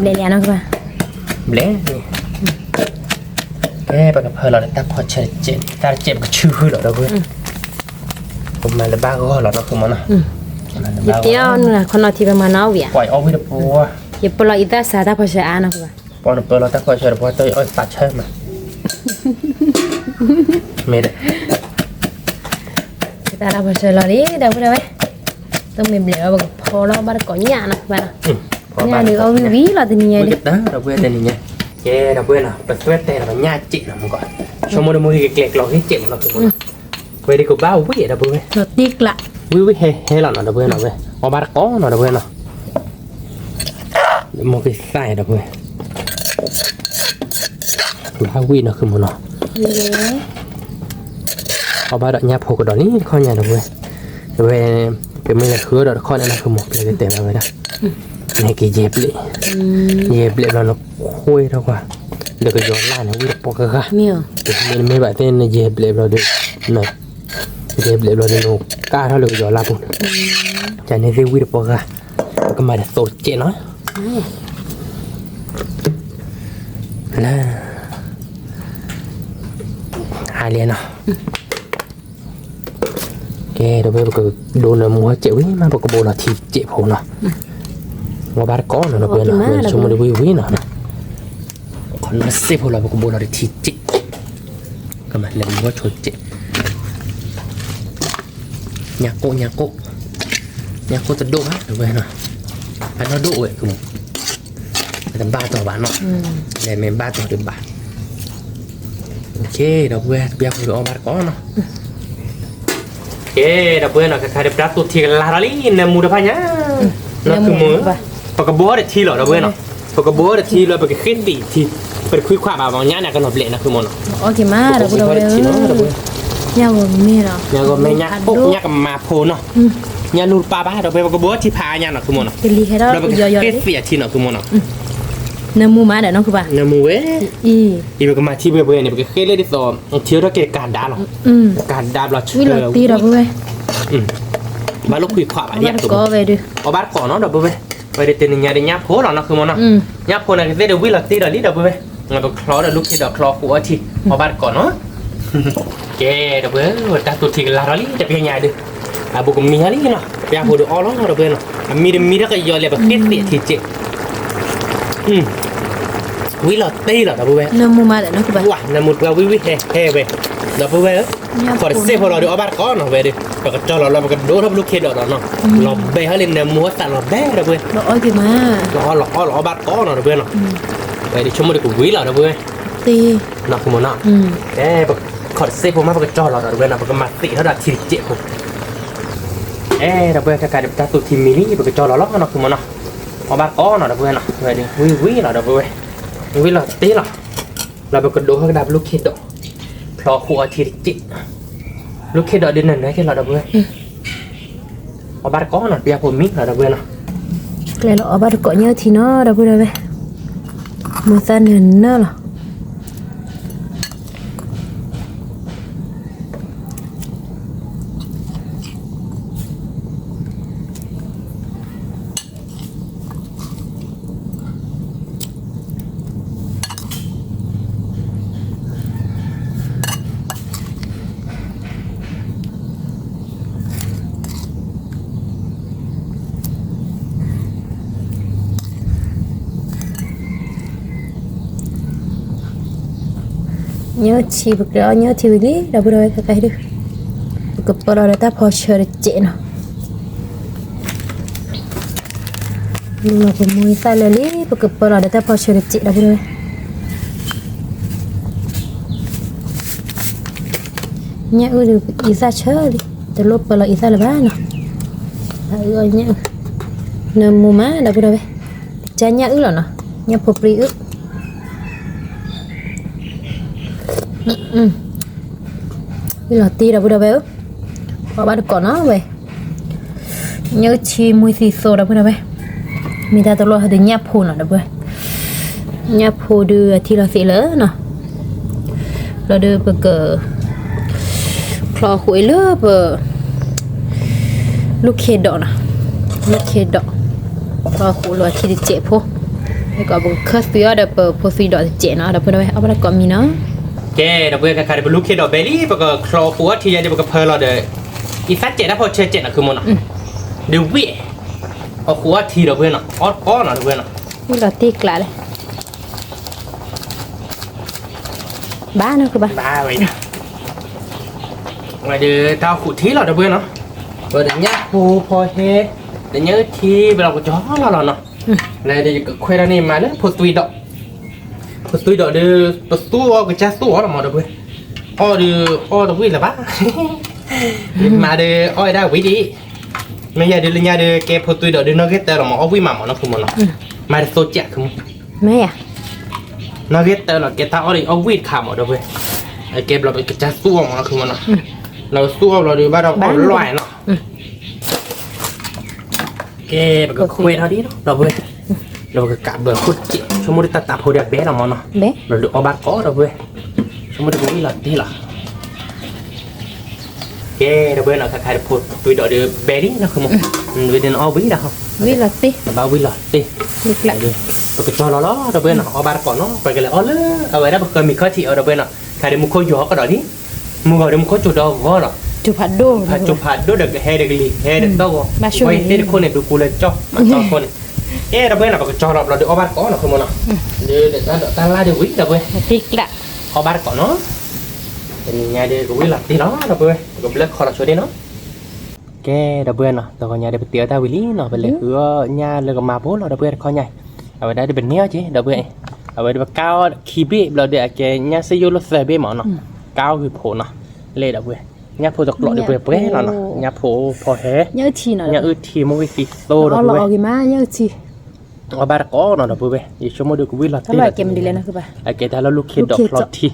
เลี้ยงนะคือเลี้ยงนี่แกไปกับเพื่อนเราได้พอเจ็บตาเจ็บกับชื่อเราด้วยผมมาแล้วบ้าก็เราเนาะคือมันเนาะเดี๋ยวนะคนเราที่ประมาณน้าเวียปล่อยเอาไว้เดี๋ยวปัวอย่าปล่อยอีตาสาตาพอเชอานะคือปอนเปิดเราตาคอยเชื่อปัวตัวอ้อยตัดเชื่อมาไม่ได้ตาเราพอเชเราดิเดี๋ยวไปเลยต้องมีเบลล์พอเราบ้านก่อนเนี่ยนะบ้านเนี่ยเดี๋ยวเอาวิเราตัวนี้เลยนะเราเพื่อนตัวนี้แกเราเพื่อนเราไปเพื่อนแต่เราหน้าจิ๋เราก่อนชั่วโมงมือเกล็กเราให้เจ็บเราคือมันเวทีกูบ้าวิ่งเราเพื่อนเราติ๊กละวิ่งเฮ้เราเนาะเราเพื่อนเราเว้ยเอาบ้านก้อนเราเพื่อนเนาะมองไปใส่เราเพื่อนบ้าวิ่งเราคือมันเนาะเอาบ้านดอกหญ้าโผล่ดอกนี้ข้อหญ้าเราเว้ยเว้ยเป็นไม่ละคือดอกข้อนั้นคือหมกเลยเต็มเลยนะนี่กี่เย็บเลยเราคุยเท่ากับเดี๋ยวก็ย้อนล่าเนี่ยวิ่งปอกกันมันไม่แบบนี้เย็บเลยเราดูหน่อยเย็บเลยเราดูกล้าเท่าเลยก็ย้อนล่าปุ่นจากนี้วิ่งปอกกันก็มาเดี๋ยวโซเจเนาะนะหาเรียนเนาะแกเดี๋ยวไปก็โดนมัวเจ็บวิ่งมาปกโบเราทีเจ็บผมเนาะว่าบ้านก้อนเราเพื่อนเราชมดูวิ่งเนาะคนมาเซฟเราปกโบเราทีเจ็บก็มาเล่นว่าชนเจ็บยาโกจะโดดฮะเพื่อนเนาะอันนั้นโดดเว้ยคือมึงเป็นบ้าตัวบ้านเนาะแต่ไม่บ้าตัวเดิมบ้านโอเคเราเพื่อนเบียร์คือเอาบ้านก้อนเนาะเราเพื่อนเราใครได้ปรับตัวที่ลาลาลีเนี่ยมูดพะเนี่ยนั่นคือมือปากกระบอกได้ทีหรอเราเพื่อนเนาะปากกระบอกได้ทีเราไปขึ้นตีทีไปคุยความแบบว่าเนี่ยนะกันหมดเลยนะคือมันโอเคมาเราเพื่อนเนี่ยก็มีเนาะเนี่ยก็ไม่ยากปุ๊บเนี่ยก็มาโพเนาะ nhà lụt pa ba rồi bây giờ bữa chỉ phá nhà nó cứ muốn nó เป็นลีให้เรา rồi bây ย่ giờ อย cái xỉa thì nó cứ muốn nó ๆเนื้อหมูมาเด้อเนาะคือว่า nhà mua ấy อี thì bây giờ mà chi bây giờ này bây giờ cái lên đi rồi thiếu đó cái cản đá nó อืม cản đá là วิลาตีดอกเว้ย mà lúc quỳ khỏa เอา vậy มาก็ไว้ดิ ở bát cỏ nó được bây bây giờ tiền nhà đi nháp phố nó cứ muốn nó อืม nháp phố này cái đều biết là tí là lít được bây mà được khó là lúc khi được khó của chị ở bát cỏ nó kê được bây người ta tụt thì là nó lít để về nhà được à bố cũng mi lít nó bây giờ được all nó được bây nó mi đó cái giờ là cái tiệt thì chị quý là tí là được bây เนื้อหมูมาเด้อเนาะคือว่า wow là một cái quý he về được bây còn xe hồi được ở bát cỏ nó về đi rồi cho nó làm cái đố nó lúc khi được nó nó bé hơi lên múa sẵn nó bé được bây ดอกอ้อยกี่มา nó bát có nó được bên nó vậy thì chúng mình cũng quý là được bên ตี nó không muốn nó อืม ê bậc khỏi xe phụ mà bậc cho nó được bên nó bậc mặt tị nó đặt thịt chệ không ê được bên cái ta tụt thì mini bậc cho nó lóc nó không muốn nó bát có nó được bên nó vậy thì quý là được bên quý là tí là bậc đồ hơi đạp lúc khi độ lo khua thịt chệ lúc khi đợi đến này cái là được bên bát có nó bia phụ mít là được bên nó แกลเอาบาดเกาะเยอะทีเนาะเราพูดได้ไหมมือสั่นเห็นเนาะหรอ nhớ chi bực đó nhớ chi lý đâu bữa cái được cục bữa đó ta phò chờ để chạy nó nhưng mà cũng muốn sai lời lý cục bữa đó ta phò chờ để chạy đâu bữa nhớ được ý ra chơi đi từ lúc bữa đó ý ra là ba nó rồi nhớ nằm mù má đâu bữa cha nhớ ư là nó nhớ phục đi ư bây giờ ti là bây giờ về họ bắt được con nó về nhớ chi mùi xì xô đó bây giờ về mình ta tao lo được nháp phù nó đó về nháp phù đưa thì là xì lỡ nè là đưa bờ cờ cò khuấy lỡ bờ lúc khi đỏ nè lúc khi đỏ cò khuấy là thì chạy phù cái cò bông khớt phía đó bờ phù xì đỏ chạy nó đó bây giờ về ông bắt được con mình nó cái đặc biệt cái lúc khi đó bé đi bậc cò của thì giờ bậc phơi là để ít phát chạy đó phơi chơi chạy làคือมันอ่ะเดี๋ยววิ่งเอาหัวทีเราเว้ยน่ะอ้อน่ะเว้ยน่ะ นี่เราตีกละเลยบ้าเนาะคือบ้า บ้าไว้นะมาเดี๋ยวตาขุดทีเราเว้ยเนาะเดี๋ยวเนี้ยพอเฮเดี๋ยวเนี้ยทีเราก็จ้อเราเนาะเลยเดี๋ยวคุยเรานี่มาเลยพอตุยดอกพอตุยดอกเดี๋ยวตัวสู้ก็จะสู้เราหมดเว้ยอ้อเดี๋ยวอ้อตัววิ่งละบ้ามาเดี๋ยวอ้อยได้วิ่งดีไม่ใช่เดี๋ยวเนี่ยเดี๋ยวแกพอตุยดอกเดี๋ยวน้องแกแต่เราหมอวิ่งมาหมดนะคือมันเนาะมาเดี๋ยวโซเจ๊คือ แม่อะ น้องแกแต่เราแกตาอ้อยเอาวิ่งขาหมดเว้ยไอ้แกเราไปจะสู้มันนะคือมันเนาะเราสู้เราดูบ้านเราอ้อยลอยเนาะแกแบบคุยเท่านี้เนาะเราเว้ยเราก็กะเบื่อคุดเจ๊ชั่วโมงที่ตัดพอเดียบเบ๊ะเรามันเนาะ เบ๊ะ เราดูเอาบ้านก้อเราเว้ยชั่วโมงที่กูวิ่งหลับที่หรอแกเราเว้ยเราใครๆพูดตุยดอกเดือเบ๊ะนี่นะคือมันวิ่งเดินอ้อวิ่งได้เหรอ วิลาตี บ้าวิ่งหลับตี ลึกละ เลยปกติเราล้อเราเว้ยเนาะเอาบ้านก่อนเนาะไปกันเลยอ๋อเลยเอาไว้ได้ปกติมีข้อที่เอาเราเว้ยเนาะใครเดี๋ยวมึงโคยอก็ดอกนี้มึงเอาเดี๋ยวมึงโคจุดดอกก็หรอ จุพัดโด ผัดจุผัดด้วยเด็กเฮเด็กลีเฮเด็กโตไว้ที่คนเนี่ยดูกูเลยจ้องมาจ้องคนเราเว้ยเนาะปกติเราดูเอาบ้านก่อนเนาะคือมันเนาะเดี๋ยวตาลาเดี๋ยววิ่งเราเว้ย ตีกละ เอาบ้านก่อนเนาะเป็นnhà đi cũng biết là tí đó đâu bơi cũng biết khó là chỗ đi nó cái đâu bơi nó tao có nhà để bơi tao lý nó về lại cứ nhàเลยก็มาโพเราđâu bơi khó nhảy ở đây để bên neo chứ đâu bơi ở đây cao khi biếtเราđể cái nhà xây dựng xe bơi mà nó caoคือโผล่เนาะเลยđâu bơi nhàโผล่ตกหลอดเดี๋ยวบơi nó nó nhàโผล่พอแฮ่ เยอะทีหน่อย nhà ư thì mua cái phí tô เอา đâu หลอก bơi กี่มาเยอะที ởบ้านcó nó đâu bơi giờ chúng mình được cũng biết là ถ้าหลอกเกมดีเลยนะคือบ้า cái ta là lúc khi đọc lọt thì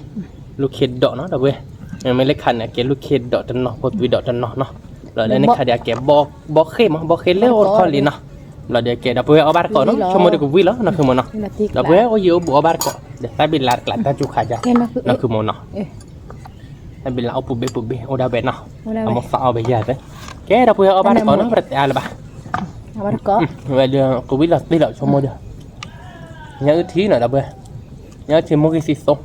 lúc khi đọc nó đâu bơiไม่เล็กขันเนี่ยแกลูกเคดดอกจันเนาะพอตุยดอกจันเนาะเรา rồi đây này khai để kẹp bò khê mà bò khê leo con liền nó rồi để kẹp đập bùi ở bát cỏ nó cho mua được cũng vui lắm nóคือmột nó đập bùi ở dưới bùi ở bát cỏ để tay bị lạt ta chụp khai ra nóคือmột nó tay bị lão bụi bê ở đâu bên nó ở một sọ bây giờ đấy cái đập bùi ở bát cỏ nó rất là bà ở bát cỏ vậy giờ cũng biết là đi lợi cho mua được nhớ thí nữa đập bùi nhớ thì mua cái xì xông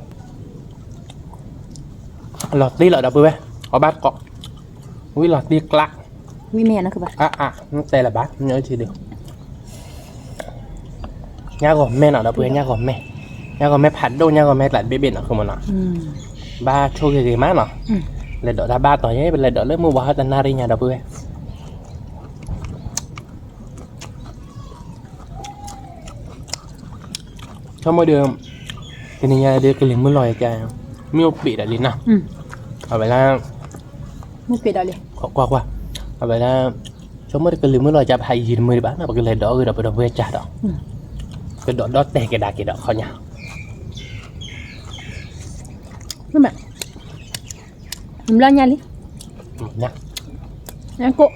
lọt đi lợi đập bùi ở bát cỏ vui lọt đi lạ vui mẹ nó các bạn nó đây là bát nhớ chỉ được nhà gồm mẹ nào đập bùi nhà gồm mẹ phản đâu nhà gồm mẹ lại bê biển ở không mà nó ba cho cái má nó lại đỡ ra ba tỏi ấy lại đỡ lấy mua bò hết nari nhà đập bùi cho mỗi đường cái này nhà đưa cái liền mưa lòi cha miêu bị đã đến nào ở vậy là mua bị đại liền qua ở vậy là cho mỗi cái liền mưa lòi cha hay gì mới bán là cái này đỡ rồi đập về trả đó cái đỡ đó tè cái đá khó nhá các bạn mình lo nha đi nha cô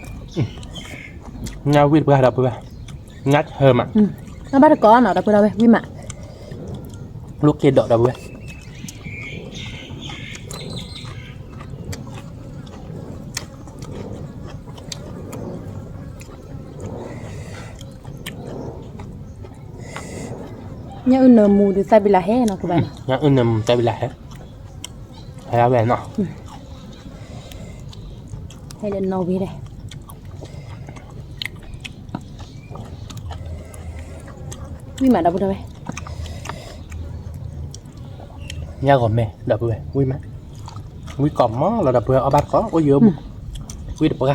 nha vịt bữa đập bữa nhát hơi mà nó bắt được có nào đập bữa đâu vậy vịt mà lúc kia đỡ đập bữa nhá ưn mù từ sai bị là hết nó các bạn nhá ưn tay bị là hết hay là về nó hay là nấu về đây vịt mà đập bữa đâu vậy nha gồm mẹ đập bữa vui má vui còm mó là đập bữa ở bát có dừa vui đập bữa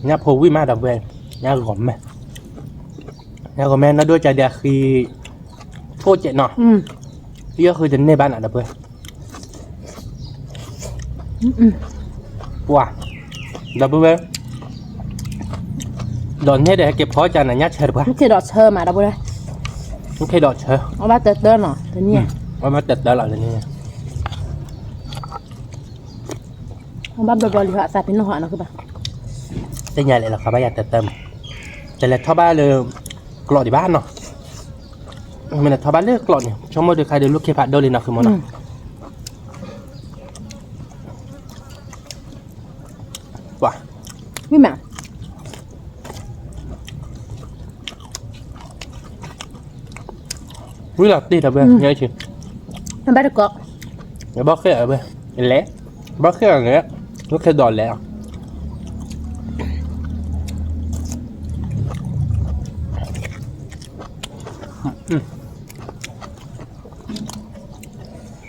nha phô vui má đập bữa nha gồm mẹ nó đưa chạy đẹp khi phô chạy nọ giờ khi đến nơi bạn ở đập bữa wow đập bữa đòn nhé để kịp khó cho là nhát chơi quá cái đọt sơ mà đập bữa đây cái đọt chơi nó bắt tết đó nọ tự nhiên nó bắt tết đó là như nó bắt bờ lì họa sạt đến nó họa nó các bạn cái nhà này là khó bây giờ tết tâmแต่ละท่อบ้านเลยกรอดที่บ้านเนาะมันท่อบ้านเลือกกรอดเนี่ยช่วงมื่อเดือนใครเดินลูกเคพัดโดนเลยนะคือมันเนาะว้า vịt mà vui là đi là bên nhớ chứ nó bắt được có nó bóc cái ở bên lé bóc cái ở lé lúc cái đòn lé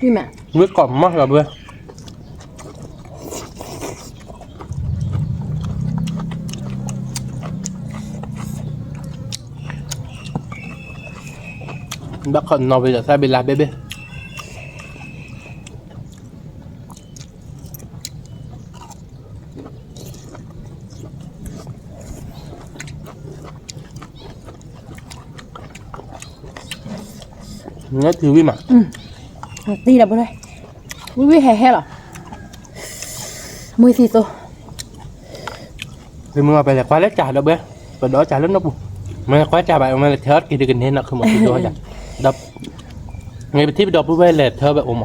vịt mà với còn mắc là bên bác còn nói về là sao bị làm bébê nhớ thứ vi mà đi đập bữa đây vịt hè rồi mùi xì tô thì mình phải là quá lết trà đâu bé và đó trà lớn nó bù mà quá trà bạn mà là thớt kia thì cần nên nó không một cái đôi chả đập ngay bên tiếp đập bê là thơ bạn ôm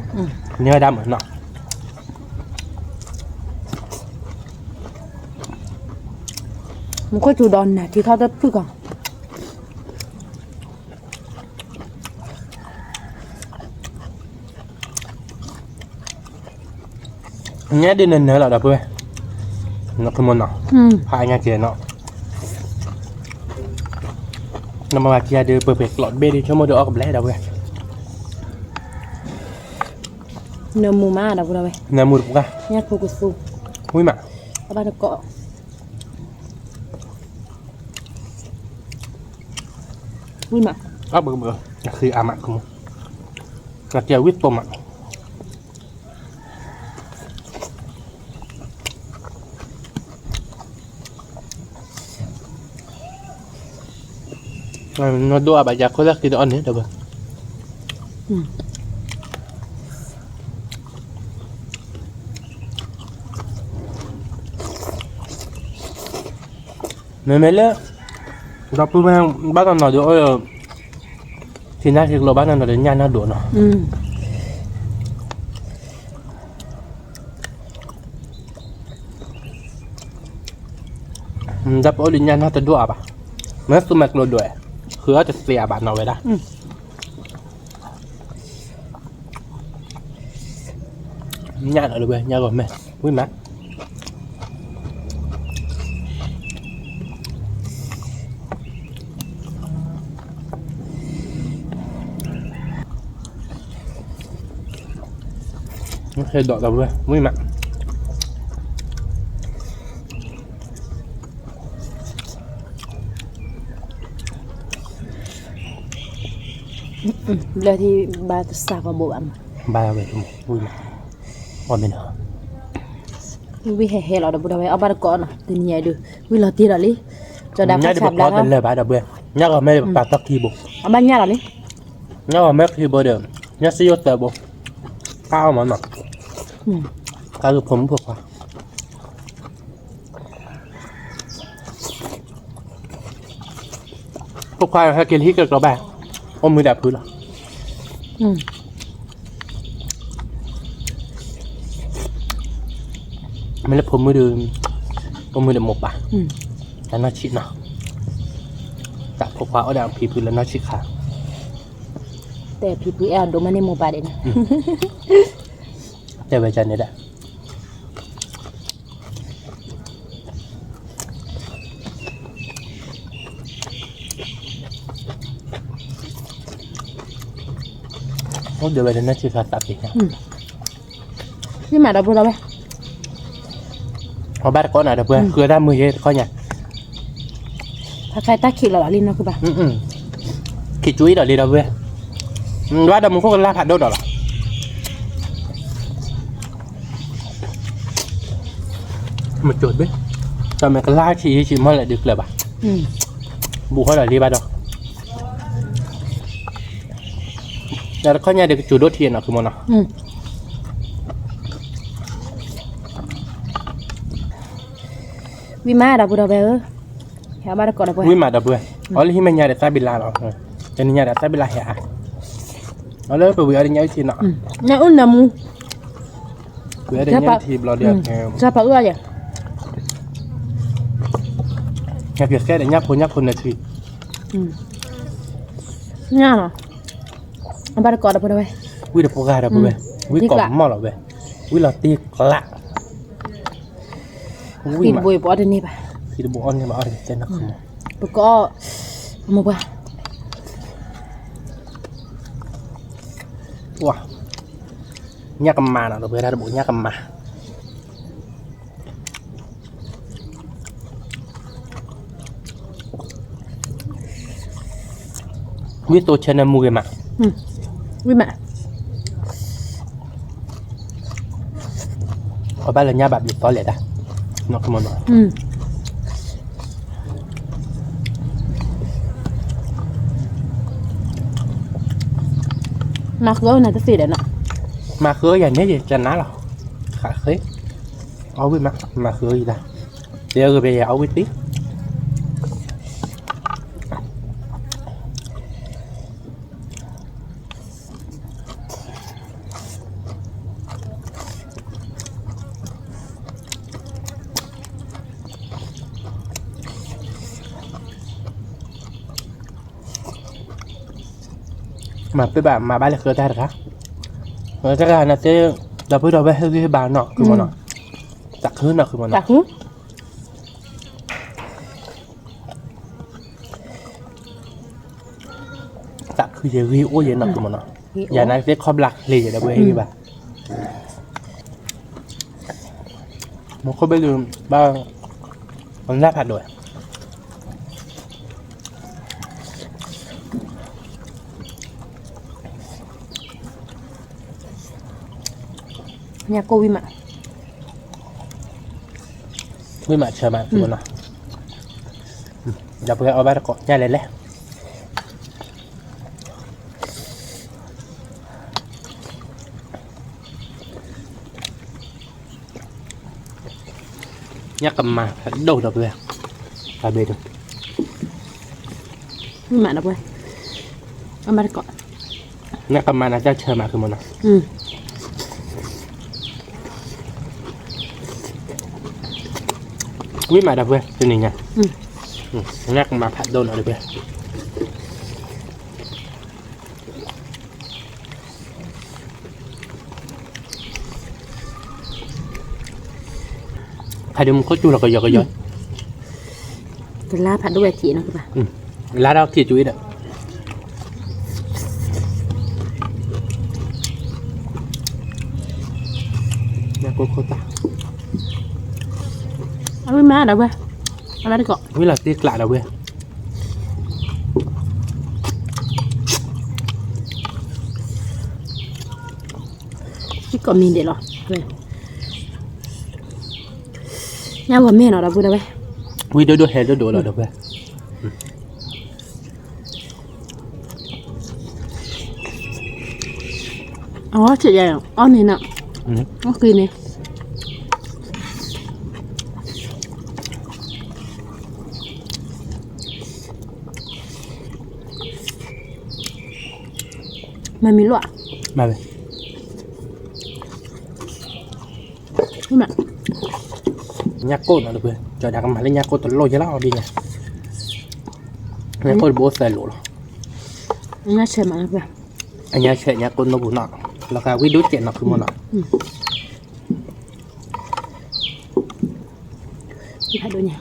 nhớ đâm ở nọ một cái chủ đòn này thì thao đất cứ còn nhớ đi nên nữa là đập bê nó không muốn nọ hai nhà kia nọ nó mà kia đưa bờ bể lọt bê đi cho mua đồกับlẽ đâu vậy nơ mù ma đập bữa đây nè mua được không nhát phụ su vui mà nó bắt được cọ vui mà bữa khi mặn không là treo quýt tôm mặn nó đua bà già có rất thì đó nữa đâu vậy Memele Dapat memang Bahkan nak dia Sina si kalau bahkan ada nyana dua no. Dapat oleh nyana terdua apa? Mana tu mak lo dua? Kau ada siapa apa nak weda? Nyana lu nyana kau meh, wih mak. Hơi đọt đầu rồi, muy mặn. Lời thì bà xả vào bộ ăn Ba về thôi, muy mặn. Còn bên nữa. Vì hè là đâu đâu ở bà có nè, từ nhà được. Vì là tiền là lý. Cho đã phát chạm đã. Nhớ ba đầu bê. Nhớ ở mấy bà tắc thi bộ. Ở bà nhà là lý. Nhớ ở mấy thi bộ được. Nhớ sử dụng tờ bộ. Cao mà nè. Cao đượcผมthuộc à. Phục khoai hayกินที่เกิดกระแบกอมมือแดดพื้นหรอไม่ได้ผมมือดื่มอมมือเดือดหมกป่ะแล้วน่าชิดเนาะจากพวกว่าเอาแดดผีพื้นแล้วน่าชิดค่ะแต่ผีพื้นแอนดูมันในหมู่บ้านเด่นแต่ใบจันนี่แหละเดี๋ยวไปเดินน่าชิดค่ะตัดอีกนะนี่มาดับเบิลไหมเอาบ้านก้อนไหนดับเบิลคือด้านมือเยอะข้อเนี่ยถ้าใครตาขีดหล่อลิ้นเนาะคือป่ะขีดจุ้ยเดี๋ยวดีดับเบิลว่าดำมึงพวกกันล่าผัดโดดหรอมาจุดด้วยตอนมันก็ล่าชีมันlại đượcเลยป่ะบุกเขาเลยดีป่ะดอกแล้วข้อเนี่ยเด็กจุดโดดเทียนอ่ะคือมันอ่ะวิมาดับเบิลเบอร์แค่บ้านก่อนดับเบิลวิมาดับเบิลอ๋อที่มันเนี่ยเด็กใส่บิลลาหรอจะนี่เนี่ยเด็กใส่บิลลาเหี้ยเอาเลยไปวิ่งอะไรเนี่ยทีน่ะเนี่ยอุ่นน้ำมูวิ่งอะไรเนี่ยทีเราเดียวจะปะเอื้อเนี่ยแค่เพียงแค่เดี๋ยวยับคนนาทีเนี่ยเนาะบ้านก่อนดับเบิลเบอร์วิ่งเดี๋ยวพวกเราดับเบิลวิ่งก่อนมอหรอเว้ยวิ่งเราตีกละตีนบุยปอดนี่ป่ะตีนบุยอ่อนนี่มาอ่อนเจนนักขโมยแล้วก็มาป่ะว้าเนี่ยกำมาเนาะเราเพื่อนเราบุญเนี่ยกำมาวิตัวเชนมูกันมาวิมาเอาไปเลยเนี่ยแบบอยู่ตอนเล็ดอ่ะนักขโมยเนาะมาคือเอาไหนจะสีเด่นอ่ะมาคืออย่างนี้จะน้าหรอขาเคยเอาไปมาคือgì taเดี๋ยวไปเอาไปtí mà cái bạn mà ba là khơi ta được hả? Rồi chắc là sẽ đập với đầu bé hơi cái bàn nọคือมันนอตักขึ้นนอคือมันนอตักคือจะวิวโอ้ยนอคือมันนออย่านั้นเรียกครอบหลักเลยอย่าดับเบิ้ลให้บ้ามันก็ไปลืมบ้างมันน่าผัดด้วยเนี่ยโกวิมาเชื่อมันคือมันเนาะอย่าเพิ่งเอาไปตะกอนย่าเลยแหละเนี่ยกำมาโดดเบื่อ Cà bê thôi. Nhưng mà đâu quên. Ông bắt cọ. Nè cầm mà nó cho chờ mà cứ một nào. Ừ. Quý mà đập về cho này nha. Ừ. Nè cầm mà phải đôn ở được về. Phải đừng có chu là cái gió. Cái láผัดđuôi chị nó các bạn. Lá đâu thì chú ý đấy. Nè cô ta. Ông với má đâu quên. Ông bắt cọ. Quý là tiếc lại đâu về. Cái cọ mình để rồi. Quên. Nhau vào mẹ nó đâu quên đâu quên. Quý đôi hè đôi là đâu về. Chị vậy à? Này nè. Kỳ này. Mày mình loạn. Mà về. Nhưng mà Nhạc cốt nó được về. Cho đã cầm mà lên nhạc cốt tôi lôi cho nó đi nha. Nhạc cốt bố xe lỗ rồi. nó xem mà các bạn. Anh nhớ chuyện nhạc cốt nó bù nọ. Là cả quý đối chuyện nó cứ một nọ. Đi phải đôi nhà.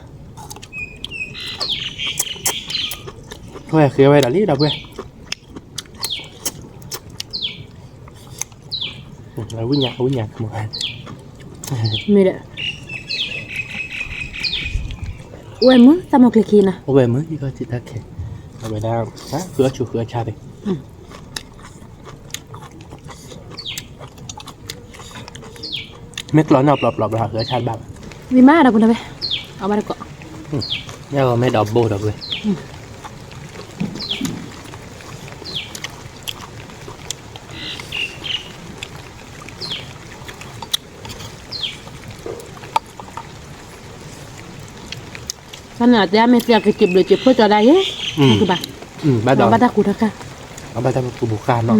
Thôi khi về đã lý đâu về. Là quý nhạc một ngày. Mày đợi. Ui muốn tao một cái kia nè. Ô về mới đi coi chị ta kể. Ở về đang cửa chủ cửa cha đi. Mấy lọ nào lọp là cửa cha bạn. Vì má đâu cũng đâu vậy. Ở ba đâu cọ. Nhớ rồi mấy đọc bô đọc về. Cái này là mẹ sẽ cái chụp được chụp cho đây ấy. Các bạn. Bắt đầu. Bắt đầu cụt ra. Ở bắt đầu của bù can nó.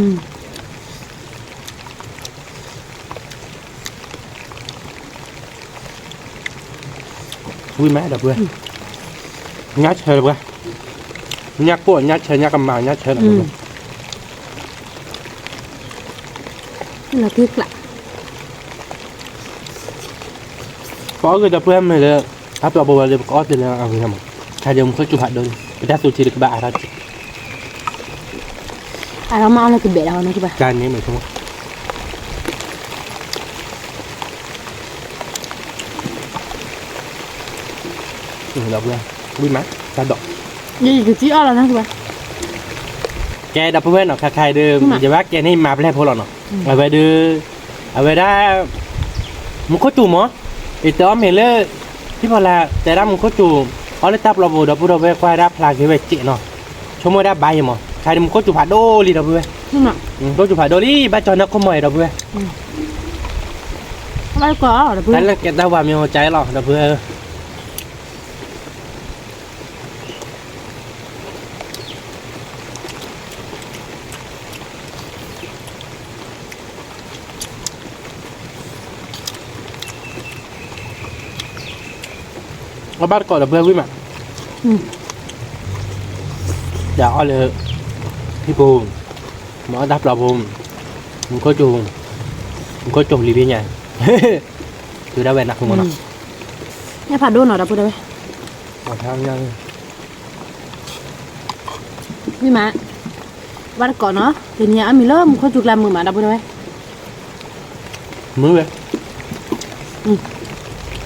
Vui mẹ đọc về. Nhát chơi đọc về. Nhát của nhát chơi nhát cầm màu nhát chơi đọc về. Cái là tiếc lạ. Có người đọc về này là áp vào bầu là có thì là ăn mà. Thay điều một cái chụp hạt đơn. Người ta chỉ được bà ra. Nó mau là cái bể đâu nó các bạn. Can như mày không? Đọc ra. Vui má. Ta đọc. Như cái chữ là nó các bạn. Cái đọc về nó khai đưa. Giờ bác cái này map lên phố nó. Ở về đưa. Ở về đó. Một có chủ mà. Thì tớ mình lên. Thì bảo là. Tại ra một có chủ. Ở đây tắp là vô đọc vô về quay ra. Là cái về chị nó. Chúng mới đã bay mà. Khai một có chủ phạt đô đi đọc về. Nhưng mà. Có chủ phạt đô đi. Ba cho nó có mời đọc về. Ba đâu có. Đấy là cái tao vào miếng cháy lọ đọc về. Nó bắt cỏ đập với mà. Đó là cái buồn nó đắp là buồn không có chuồng lì bên nhà từ đâu về nặng không nó Nghe phạt đôn ở đâu đây. còn thang nhau Nhưng mà bắt cỏ nó thì nhà mình lớp không chụp làm mà đâu đây. mới về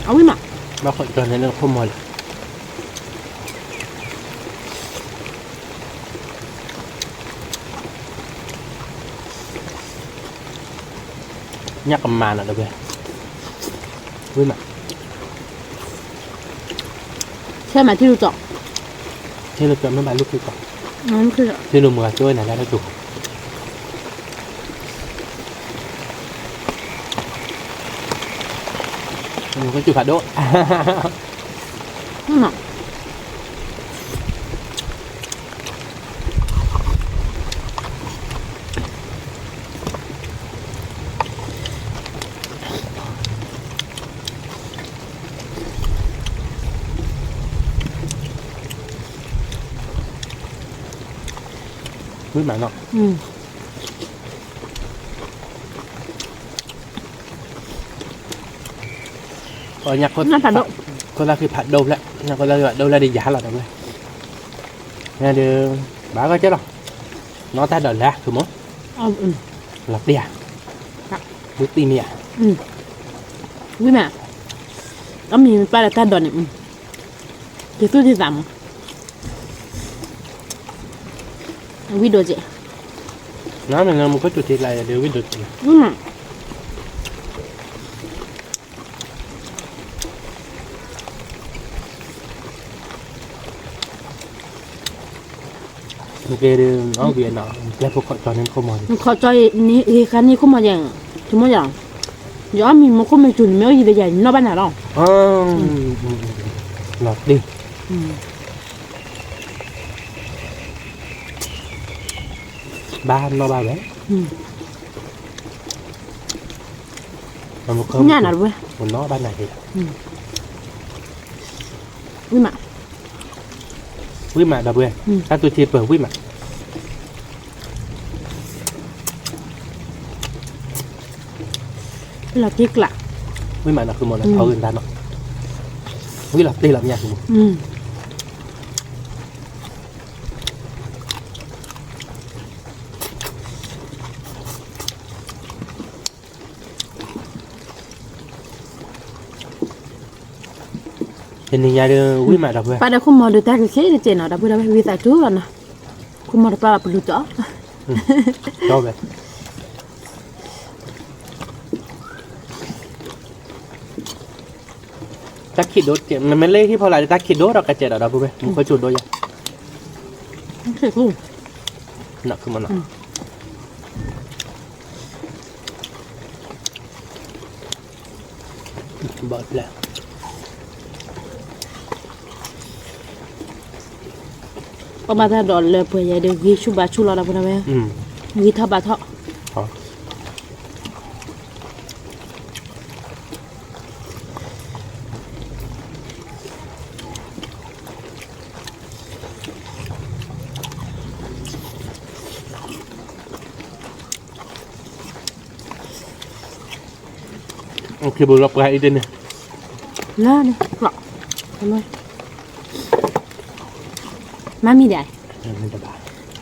Ông mà nó khỏi cho nên nó không mời nhắc cầm màn là được về với mặt xem mà chưa chọn. thế là chọn mấy bài lúc kia còn Nó cứ thế là mưa trôi này ra nó chụp mình có chụp phạt đốt nó với mà nó อืม có nhắc con น่าผัดดก con ra khi phạt đâu lại nhà con ra đâu ra đi giá là đâu đây nhà được bà có chết đâu nó ta đợt ra cứ muốn เอาอืม lọc đi à bước tim à อืมวิแม่ก็มีปลาตาดอนเนี่ยอืมจะสู้ที่สามวิดีโอเจ nó mình là một cái chủ thịt này đều biết được อืม một cái nó về nó lấy phục cho nên không mòn ขอจอยนี่เฮคันนี่เข้ามาอย่างทุกอย่างย้อนมีมันเข้ามาจุนไม่เอาอีเดียใหญ่นอกบ้านหนาหรอ lọt đi อืม ba nó ba bé อืม mà một cơm ง่ายหน่อยเว้ย một nó ban này thì วิมา quý mà đập về các tôi chia bờ quý mà เราติ๊กละ quý mà là cứ một là thâu người ta nó quý lọt đi làm nhà thì อืม thì nhà đưa quý mà đập về pada aku mau datang ke sini cina, tapi dah bisa tu kan. Aku mau dapat perlu tu. cho về ta khít đốt mình mới lấy khiพอlại ta khít đốt rồi cái chuyện đó đâu về một cái chuột đôi vậy Aku. nọ cứ mà nọ bớt lại Papa dah dol le pun ya dia gi cuba cula dah pun dah. Gi thap bah thak. Hả? Khi bữa lọc lại đi nè Lah ni, lak. Kamai. Mami dah. mình đã bảo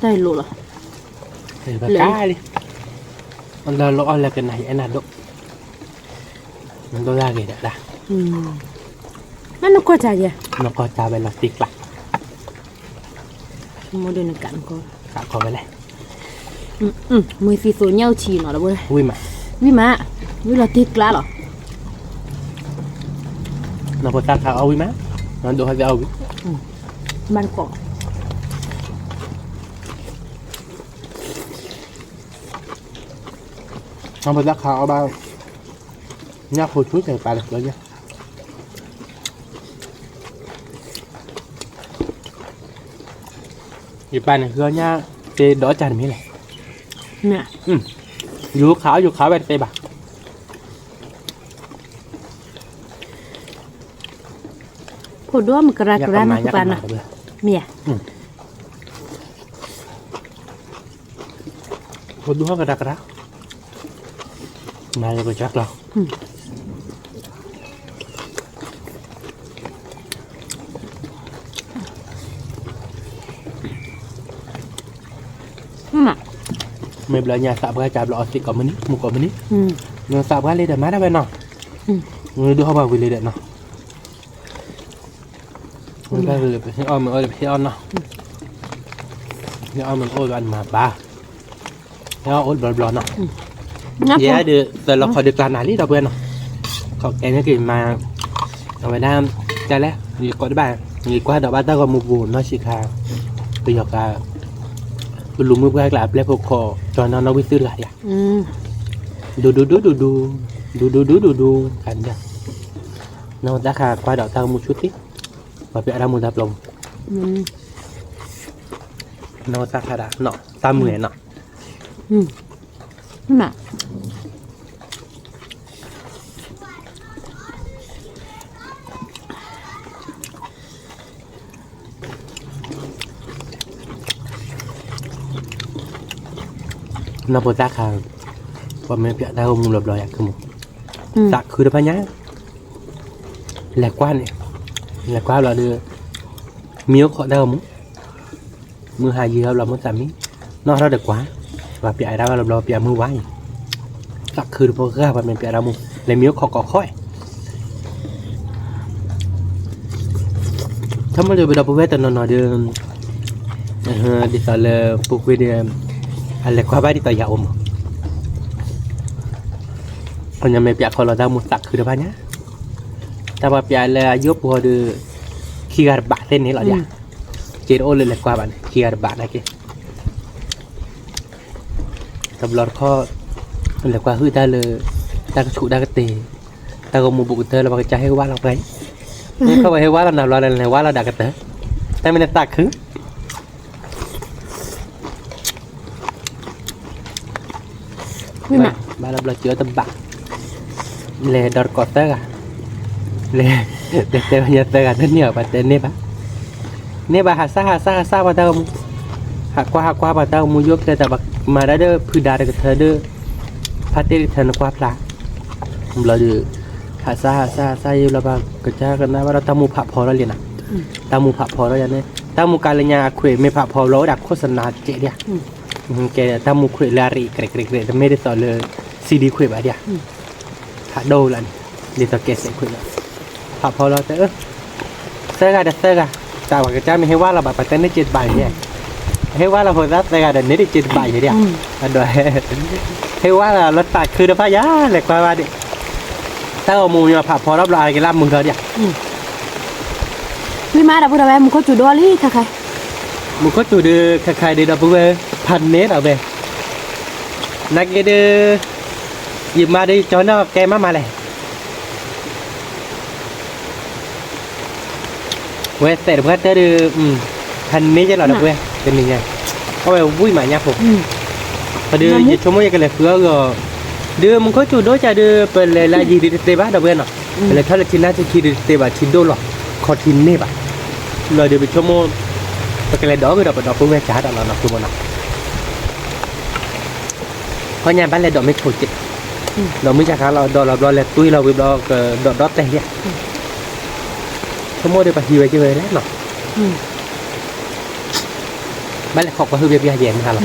Dah lu lah. thì bà cá đi con là lỗ là cái này anh là độ mình đôi ra gì đã Mana kau cakap? nó có ta về là tiệt lại Mau dia nak kau. cả có về này Mui fi so nhau chi nó dah boleh. vui mà Wi mak. Wi lah tik lah. nó có ta khao vui má nó độ hay âu Man kau. nó có ta khao bao nhắc hồi chút thì bà được rồi nha thì bà này gỡ nha thì đỡ chăn mấy này Nè. dù khảo bên tay bà Kau dua mengkerak-kerak nak nhắc pan mà lah. được Mia. một đũa cái đặc này rồi chắc đâu Mak. mình belajar nhà sạp cái chạp lọ xịt có mình một có mình nhưng sạp cái lên để má đã bên nào người đưa vào về lên nào người ta về phải on mình ơi phải on nào on mình ôi ăn mà ba nó ôi bờ bờ nào Ngáp dạ không? được rồi là khỏi được làm này đi đâu bên nào còn cái cái mà ở Việt Nam cha lẽ thì có các bạn thì qua đó bạn ta còn một vụ nó chỉ là bây giờ cả lùm mưa cái là level cỏ cho nó biếtซื้อ lại àดูกันจ้ะnó đã khá qua đảo tao một chút ít và vẽ ra một đập lồng nó ra khá đã nọ ta mười nọ Mak. nó bột rác hàng và mấy việc đau mùng lợp lòi à không dạ cứ được bao nhá là quan này là qua là đưa miếu họ đau múng mưa hai gì là muốn giảm mí nó ra được quá và bị ai đau là lo bị mưa quá dạ cứ được bao ga và mình bị đau mùng lấy miếu họ có khói thấm mới được bị đau bùi tận nó đưa đi tàu là bùi đi là qua bay đi tàu dạo mà còn nhà mình bị họ là đau mùng dạ cứ được bao nhá ta bảo bây là giúp họ được khi gặp bạn tên này là gì chỉ ô lên là qua bạn khi gặp bạn này kia tập lọt kho là qua hư ta là ta có chủ ta có tiền ta có một bộ tơ là bằng trái hay quá là cái nhưng không phải hay quá là nào là quá là đã cái tơ ta mình ta khứ ba là chữa tâm bạn lệ đọt cọt tơ à lệ để nhà tơ cả rất nhiều và tên nếp hạ sa vào đâu hạ qua vào đâu mua giúp để ta bạc mà đã đưa phu đà được thờ đưa phát triển thần qua plá là được hạ sa yêu là bà cái cha cái nào đó ta mua phạm phò đó liền à ta mua phạm phò đó vậy này ta mua cái nhà khỏe mấy phạm phò lối đặt khốt sân nát chạy đi cái ta mua khỏe là rì cái ta mấy đứa tỏi là CD khỏe bà đi hạ đâu là để ta kẹt sẽ khỏe phạm phò đó tới xe gà tao cái cha mình hay quá là bà phải tên nó chết bài nhỉ hay quá là hồi đó xe gà đợt nấy đi chết bài vậy đi à rồi hay quá là nó tạtคือnó phá giá lại qua đi tao mua nhà phạm phò đó là cái làm mừng rồi điพี่มาดับบุระเวมึงก็จุดด้วยลี่ค่ะใคร มึงก็จุดใครเดี๋ยวดับบุระพันเนตเอาไปนักเดี๋ยวหยิบมาดิจอนเอาแกมาเลยเว้ยแต่เพื่อนจะดูพันนี้จะหล่อดับเว้ยเป็นยังไงเขาไปวิ่งมาเนี่ยผมพอดูยิ่งชั่วโมงยังกันเลยเพื่อก็ดูมึงก็จุดด้วยจะดูเป็นอะไรยีดีเตบ้าดับเว้ยเนาะอะไรถ้าเราชินน่าจะคิดดีเตบ้าชินโดหรอขอทินนี่ป่ะเราเดี๋ยวไปชั่วโมงแต่ก็เลยดอกก็ดอกพวกแม่จ๋าดอกเราคือมันนะเพราะงานบ้านเลยดอกไม่โฉดจิเราไม่จากเราดอกเราเลยตุ้ยเราไปดอกดอกแต่เนี่ยชั่วโมงเดี๋ยวไปฮิวไปเจอแล้วเนาะบ้านเลยขอบก็คือเบียร์เย็นค่ะหรอ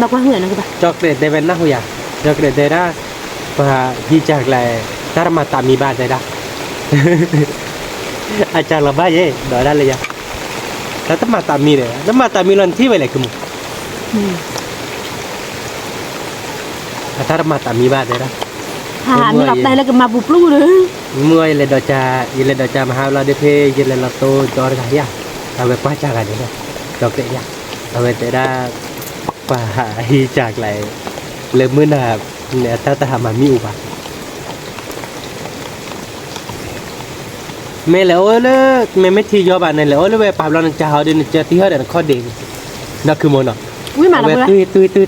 ดอกว่าเหื่อนนะคือป่ะจอกเด็ดเดวินน่าหัวจอกเด็ดเดด้าพอฮิจากเลยถ้ามาตามมีบ้านได้อาจารย์เราบ้าเย่ดอได้เลยยังแล้วต้องมาตามมีเลยแล้วมาตามมีรันที่ไปเลยคือมึงถ้ามาตามมีบ้านได้ละหาไม่หลับได้แล้วก็มาบุปลูเลยเมื่อเลยดอจามาหาเราได้เพย์ยินเลยเราโตจอได้ยังเอาไปคว้าจากอะไรเนี่ยจอกเตะยังเอาไปเตะได้กว่าฮีจากอะไรเริ่มมือหนาเนี่ยถ้าทำมามีอุบัติmẹ lỡ đó mẹ mấy thi do bạn này lỡ nó về bảo là chào đến chơi tí hết là khó đến nó cứ muốn nó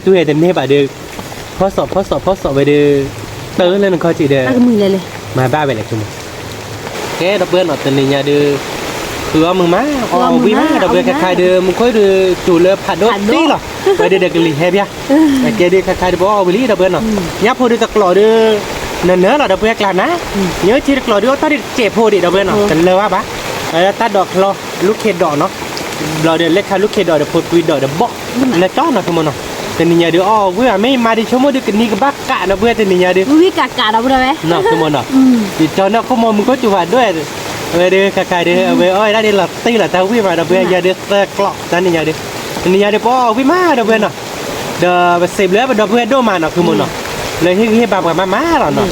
tôi đến đây bà được phó sọ về được tới lên coi chị được mà ba về lại chung cái đặc biệt là tình hình nhà được cứ mừng má vì má đặc biệt khai được một khối được chủ lớp phạt đốt tí rồi về được cái lì hẹp ya cái đi khai được bỏ vì lý đặc biệt nó nhấp hồi được tật lọ được nên nhớ là đặc biệt là ná nhớ chỉ được lò đứa ta đi chẹp hồ đi đặc biệt nó cần lơ á bá ta đọt lo lúc khi đọt nó lò để lấy khai lúc khi đọt để phơi quy đọt để bỏ là chó nó không nó tên nhà đứa với mấy mà đi số mới được cái ní cái bác cả nó với tên nhà đứa với cả đâu đây nó không nó thì cho nó không muốn có chụp ảnhด้วยvề đưa khai đưa về ơi đã đi là tí là tao với mà đặc biệt nhà đứa cọ tên nhà đứa bỏ với má đặc biệt nó đờ xem lẽ đặc biệt đôi mà nó không nóเลยเฮียบากับมาหรอเนาะ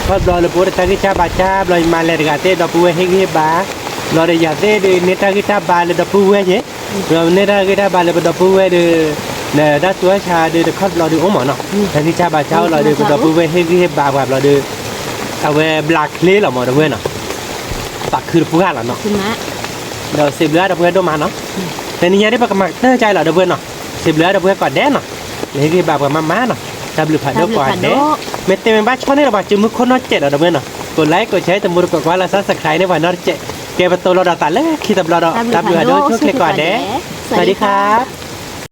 พอเราเลยพูดตากิจาบาจาเลยมาเลยกาเต้ดอกบัวเฮียบาเราเลยอยากเต้เนตากิจาบาเลยดอกบัวเนี่ยเราเนตากิจาบาเลยดอกบัวเนี่ยด้านตัวชาเดือดคอดเราดูอ๋อหมอเนาะตากิจาบาเจ้าเราดูดอกบัวเฮียบาแบบเราดูเอาไว้บลักเลหรอหมอดอกบัวเนาะปักคือผู้กล้าหรอเนาะเราเสียบเลือดดอกบัวโดมาเนาะแต่นี่ยังได้ปากมาเต้ใจหรอดอกบัวเนาะเสียบเลือดดอกบัวก่อนแดนเนาะเลยเฮียบากับมาเนาะดับหรือผ่านก่อนเด้เมตเตมันบ้าช่อนี่เราบาดจุ่มมือคนนอเจ็ดเราเมื่อเนาะกดไลค์กดแชร์แต่มือกดว่าเราซับสไครต์ในวันนอเจ็ดเก็บประตูเราดับตัดเลยคิดตับเราดับหรือผ่านด้วยช่วยคลิกก่อนเด้สวัสดีครับ